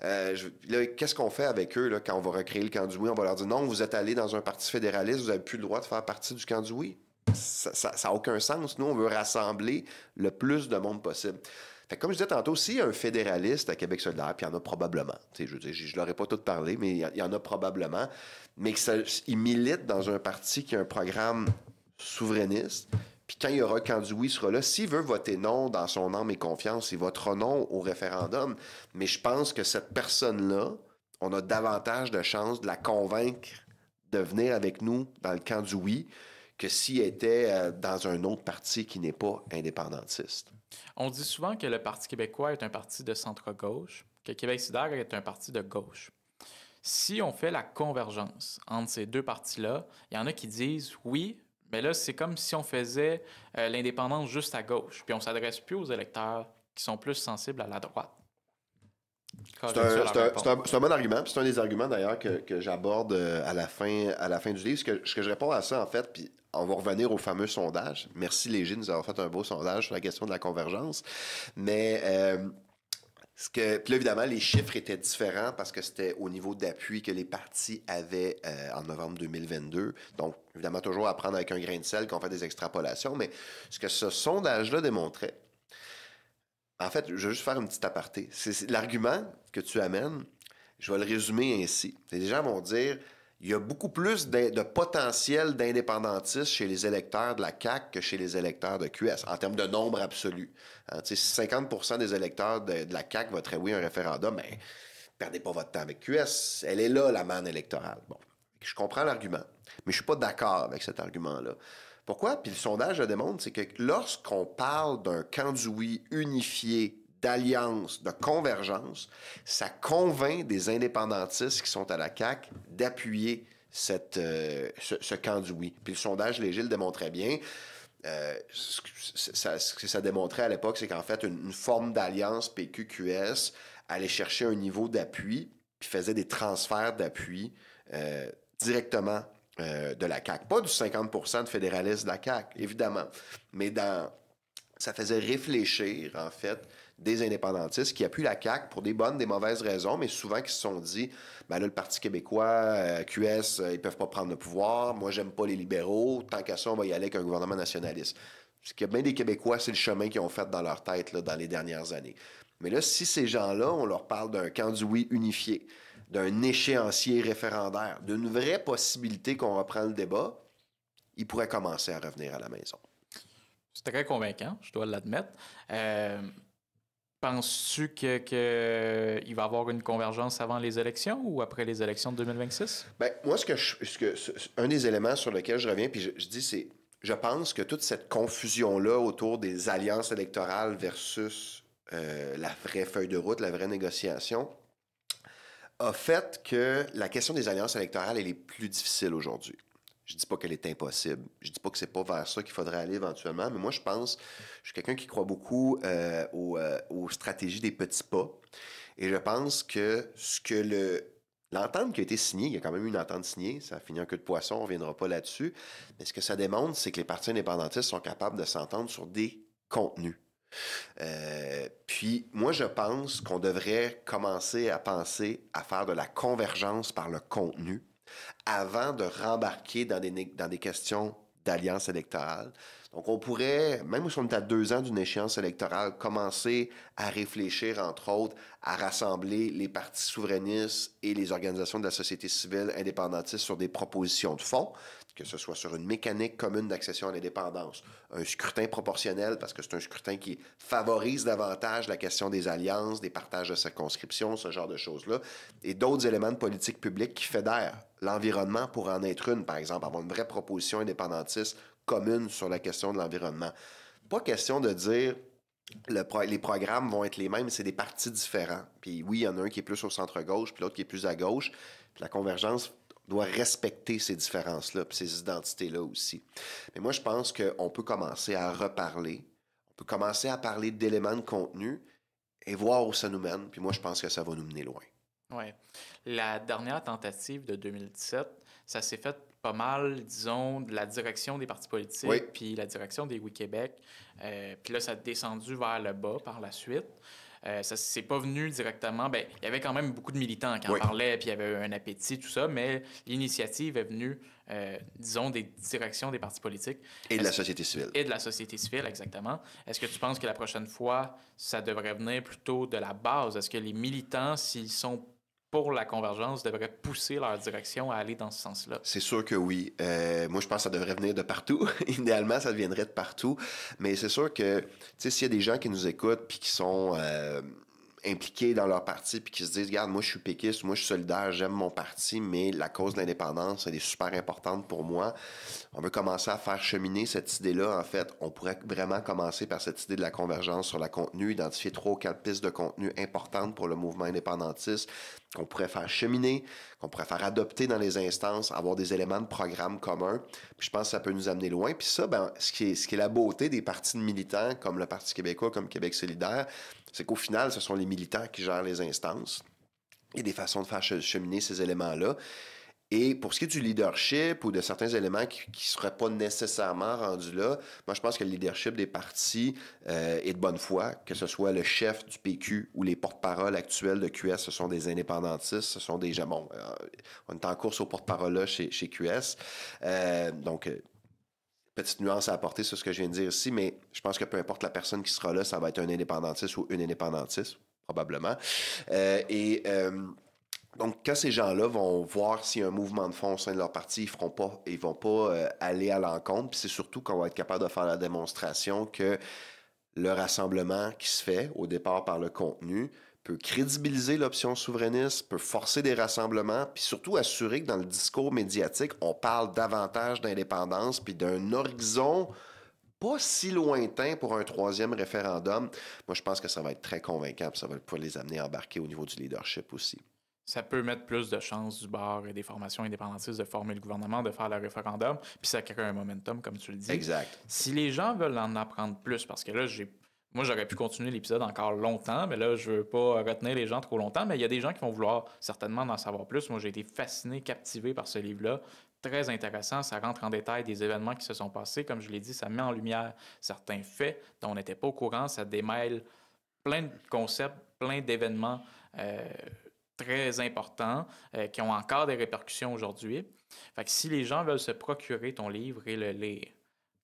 Là, qu'est-ce qu'on fait avec eux là, quand on va recréer le camp du oui? On va leur dire, non, vous êtes allés dans un parti fédéraliste, vous n'avez plus le droit de faire partie du camp du oui. Ça n'a aucun sens. Nous, on veut rassembler le plus de monde possible. Fait que comme je disais tantôt, s'il y a un fédéraliste à Québec solidaire, puis il y en a probablement, je veux dire, je leur ai pas tout parlé, mais il y en a probablement, mais il milite dans un parti qui a un programme souverainiste, puis quand il y aura quand du oui sera là, s'il veut voter non dans son âme et confiance, il votera non au référendum. Mais je pense que cette personne-là, on a davantage de chances de la convaincre de venir avec nous dans le camp du oui que s'il était dans un autre parti qui n'est pas indépendantiste. On dit souvent que le Parti québécois est un parti de centre-gauche, que Québec solidaire est un parti de gauche. Si on fait la convergence entre ces deux partis-là, il y en a qui disent oui, mais là, c'est comme si on faisait l'indépendance juste à gauche, puis on ne s'adresse plus aux électeurs qui sont plus sensibles à la droite. C'est un bon argument, puis c'est un des arguments d'ailleurs que j'aborde à la fin du livre. Ce que je réponds à ça, en fait, puis on va revenir au fameux sondage. Merci Léger de nous avoir fait un beau sondage sur la question de la convergence. Mais Puis là, évidemment, les chiffres étaient différents parce que c'était au niveau d'appui que les partis avaient en novembre 2022. Donc, évidemment, toujours à prendre avec un grain de sel quand on fait des extrapolations. Mais ce que ce sondage-là démontrait, en fait, je vais juste faire une petite aparté. C'est l'argument que tu amènes, je vais le résumer ainsi. Les gens vont dire, il y a beaucoup plus de potentiel d'indépendantisme chez les électeurs de la CAQ que chez les électeurs de QS, en termes de nombre absolu. Hein, si 50% des électeurs de la CAQ voteraient oui à un référendum, mais perdez pas votre temps avec QS. Elle est là, la manne électorale. Bon, je comprends l'argument, mais je suis pas d'accord avec cet argument-là. Pourquoi? Puis le sondage le démontre, c'est que lorsqu'on parle d'un camp du oui unifié, d'alliance, de convergence, ça convainc des indépendantistes qui sont à la CAQ d'appuyer ce camp du oui. Puis le sondage léger le démontrait bien. Ce que ça démontrait à l'époque, c'est qu'en fait, une forme d'alliance PQ-QS allait chercher un niveau d'appui, puis faisait des transferts d'appui directement de la CAQ. Pas du 50% de fédéralistes de la CAQ, évidemment, mais ça faisait réfléchir, en fait, des indépendantistes qui appuient la CAQ pour des bonnes, des mauvaises raisons, mais souvent qui se sont dit, ben là, le Parti québécois, QS, ils peuvent pas prendre le pouvoir, moi, j'aime pas les libéraux, tant qu'à ça, on va y aller avec un gouvernement nationaliste. Ce qu'il y a bien des Québécois, c'est le chemin qu'ils ont fait dans leur tête là, dans les dernières années. Mais là, si ces gens-là, on leur parle d'un camp du oui unifié, d'un échéancier référendaire, d'une vraie possibilité qu'on reprend le débat, ils pourraient commencer à revenir à la maison. C'est très convaincant, je dois l'admettre. Penses-tu qu'il va y avoir une convergence avant les élections ou après les élections de 2026? Bien, moi, un des éléments sur lequel je reviens, puis je dis, c'est, je pense que toute cette confusion-là autour des alliances électorales versus la vraie feuille de route, la vraie négociation, a fait que la question des alliances électorales, elle est plus difficile aujourd'hui. Je dis pas qu'elle est impossible. Je dis pas que c'est pas vers ça qu'il faudrait aller éventuellement, mais moi, je suis quelqu'un qui croit beaucoup aux stratégies des petits pas. Et je pense que l'entente qui a été signée, il y a quand même eu une entente signée, ça a fini en queue de poisson, on ne reviendra pas là-dessus, mais ce que ça démontre, c'est que les partis indépendantistes sont capables de s'entendre sur des contenus. Puis moi, je pense qu'on devrait commencer à penser à faire de la convergence par le contenu avant de rembarquer dans des questions d'alliance électorale. Donc, on pourrait, même si on est à 2 ans d'une échéance électorale, commencer à réfléchir, entre autres, à rassembler les partis souverainistes et les organisations de la société civile indépendantistes sur des propositions de fond, que ce soit sur une mécanique commune d'accession à l'indépendance, un scrutin proportionnel, parce que c'est un scrutin qui favorise davantage la question des alliances, des partages de circonscriptions, ce genre de choses-là, et d'autres éléments de politique publique qui fédèrent l'environnement pour en être une, par exemple, avoir une vraie proposition indépendantiste commune sur la question de l'environnement. Pas question de dire les programmes vont être les mêmes, c'est des partis différents. Puis oui, il y en a un qui est plus au centre-gauche, puis l'autre qui est plus à gauche. Puis la convergence doit respecter ces différences-là, puis ces identités-là aussi. Mais moi, je pense qu'on peut commencer à reparler, on peut commencer à parler d'éléments de contenu et voir où ça nous mène. Puis moi, je pense que ça va nous mener loin. Oui. La dernière tentative de 2017, ça s'est fait pas mal, disons, de la direction des partis politiques, oui, puis la direction des Oui Québec. Puis là, ça a descendu vers le bas par la suite. Ça s'est pas venu directement. Bien, il y avait quand même beaucoup de militants qui en parlaient, puis il y avait un appétit, tout ça, mais l'initiative est venue, disons, des directions des partis politiques. Et de la société civile. Et de la société civile, exactement. Est-ce que tu penses que la prochaine fois, ça devrait venir plutôt de la base? Est-ce que les militants, s'ils sont pour la convergence, devraient pousser leur direction à aller dans ce sens-là? C'est sûr que oui. Moi, je pense que ça devrait venir de partout. Idéalement, ça viendrait de partout. Mais c'est sûr que, tu sais, s'il y a des gens qui nous écoutent puis qui sont impliqués dans leur parti puis qui se disent, regarde, moi, je suis péquiste, moi, je suis solidaire, j'aime mon parti, mais la cause de l'indépendance, elle est super importante pour moi. On veut commencer à faire cheminer cette idée-là. En fait, on pourrait vraiment commencer par cette idée de la convergence sur le contenu, identifier 3 ou 4 pistes de contenu importantes pour le mouvement indépendantiste, qu'on pourrait faire cheminer, qu'on pourrait faire adopter dans les instances, avoir des éléments de programme communs. Puis je pense que ça peut nous amener loin. Puis ça, ben, ce qui est la beauté des partis de militants, comme le Parti québécois, comme Québec solidaire, c'est qu'au final, ce sont les militants qui gèrent les instances. Il y a des façons de faire cheminer ces éléments-là. Et pour ce qui est du leadership ou de certains éléments qui ne seraient pas nécessairement rendus là, moi je pense que le leadership des partis est de bonne foi, que ce soit le chef du PQ ou les porte-paroles actuels de QS, ce sont des indépendantistes, ce sont des gens, bon, on est en course au porte-parole là chez QS, donc petite nuance à apporter sur ce que je viens de dire ici, mais je pense que peu importe la personne qui sera là, ça va être un indépendantiste ou une indépendantiste, probablement. Donc, quand ces gens-là vont voir s'il y a un mouvement de fond au sein de leur parti, ils vont pas aller à l'encontre. Puis c'est surtout qu'on va être capable de faire la démonstration que le rassemblement qui se fait au départ par le contenu peut crédibiliser l'option souverainiste, peut forcer des rassemblements, puis surtout assurer que dans le discours médiatique, on parle davantage d'indépendance, puis d'un horizon pas si lointain pour un 3e référendum. Moi, je pense que ça va être très convaincant, puis ça va pouvoir les amener à embarquer au niveau du leadership aussi. Ça peut mettre plus de chances du bord et des formations indépendantistes de former le gouvernement, de faire le référendum, puis ça crée un momentum, comme tu le dis. Exact. Si les gens veulent en apprendre plus, parce que là, moi, j'aurais pu continuer l'épisode encore longtemps, mais là, je veux pas retenir les gens trop longtemps, mais il y a des gens qui vont vouloir certainement en savoir plus. Moi, j'ai été fasciné, captivé par ce livre-là. Très intéressant, ça rentre en détail des événements qui se sont passés. Comme je l'ai dit, ça met en lumière certains faits dont on n'était pas au courant, ça démêle plein de concepts, plein d'événements très importants qui ont encore des répercussions aujourd'hui. Fait que si les gens veulent se procurer ton livre et le lire,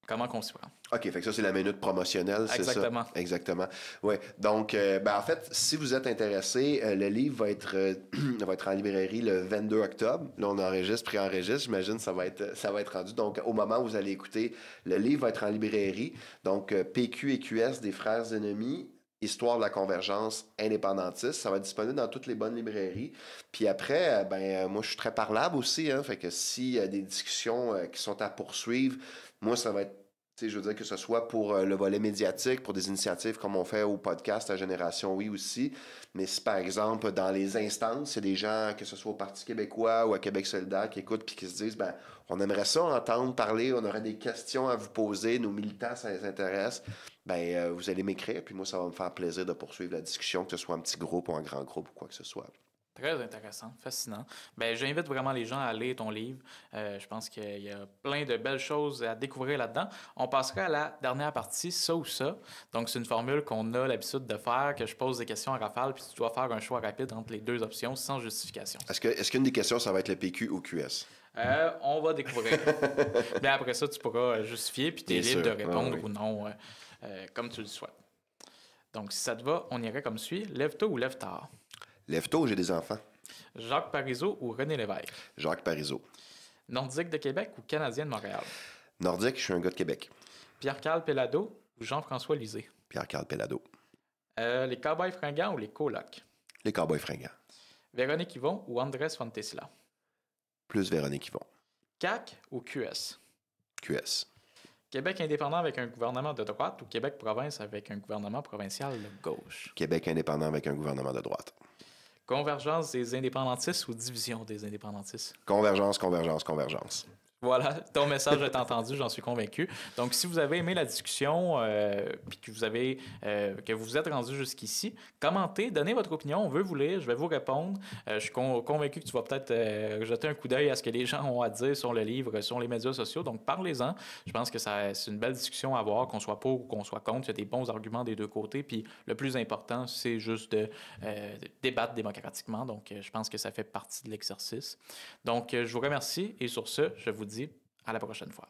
comment qu'on s'y prend? OK, fait que ça, c'est la minute promotionnelle, c'est ça? Exactement. Exactement. Oui. Donc, en fait, si vous êtes intéressé, le livre va être en librairie le 22 octobre. Là, on enregistre, pré-enregistre. J'imagine que ça va être rendu. Donc, au moment où vous allez écouter, le livre va être en librairie. Donc, PQ et QS des frères ennemis. Histoire de la convergence indépendantiste. Ça va être disponible dans toutes les bonnes librairies. Puis après, moi, je suis très parlable aussi. Fait que s'il y a des discussions qui sont à poursuivre, moi, ça va être, je veux dire que ce soit pour le volet médiatique, pour des initiatives comme on fait au podcast à Génération Oui aussi. Mais si, par exemple, dans les instances, il y a des gens, que ce soit au Parti québécois ou à Québec solidaire, qui écoutent puis qui se disent, on aimerait ça entendre parler, on aurait des questions à vous poser, nos militants, ça les intéresse, vous allez m'écrire, puis moi, ça va me faire plaisir de poursuivre la discussion, que ce soit un petit groupe ou un grand groupe ou quoi que ce soit. Très intéressant, fascinant. J'invite vraiment les gens à lire ton livre. Je pense qu'il y a plein de belles choses à découvrir là-dedans. On passera à la dernière partie, ça ou ça. Donc, c'est une formule qu'on a l'habitude de faire, que je pose des questions en rafale, puis tu dois faire un choix rapide entre les deux options sans justification. Est-ce qu'une des questions, ça va être le PQ ou QS? On va découvrir. Mais après ça, tu pourras justifier, puis tu es libre de répondre ou non, comme tu le souhaites. Donc, si ça te va, on irait comme suit. Lève-tôt ou lève-tard? Lève-tôt, j'ai des enfants. Jacques Parizeau ou René Lévesque? Jacques Parizeau. Nordique de Québec ou Canadien de Montréal? Nordique, je suis un gars de Québec. Pierre-Carl Pellado ou Jean-François Lisée? Pierre-Carl Pellado. Les Cowboys fringants ou les colocs? Les Cowboys fringants. Véronique Yvon ou Andrés Fontesla? Plus Véronique Yvon. CAQ ou QS? QS. Québec indépendant avec un gouvernement de droite ou Québec province avec un gouvernement provincial de gauche? Québec indépendant avec un gouvernement de droite. Convergence des indépendantistes ou division des indépendantistes? Convergence, convergence, convergence. Voilà, ton message est entendu, j'en suis convaincu. Donc, si vous avez aimé la discussion, puis que vous vous êtes rendu jusqu'ici, commentez, donnez votre opinion, on veut vous lire, je vais vous répondre. Je suis convaincu que tu vas peut-être jeter un coup d'œil à ce que les gens ont à dire sur le livre, sur les médias sociaux. Donc, parlez-en. Je pense que c'est une belle discussion à avoir, qu'on soit pour ou qu'on soit contre. Il y a des bons arguments des deux côtés. Puis, le plus important, c'est juste de débattre démocratiquement. Donc, je pense que ça fait partie de l'exercice. Donc, je vous remercie et sur ce, je vous dis à la prochaine fois.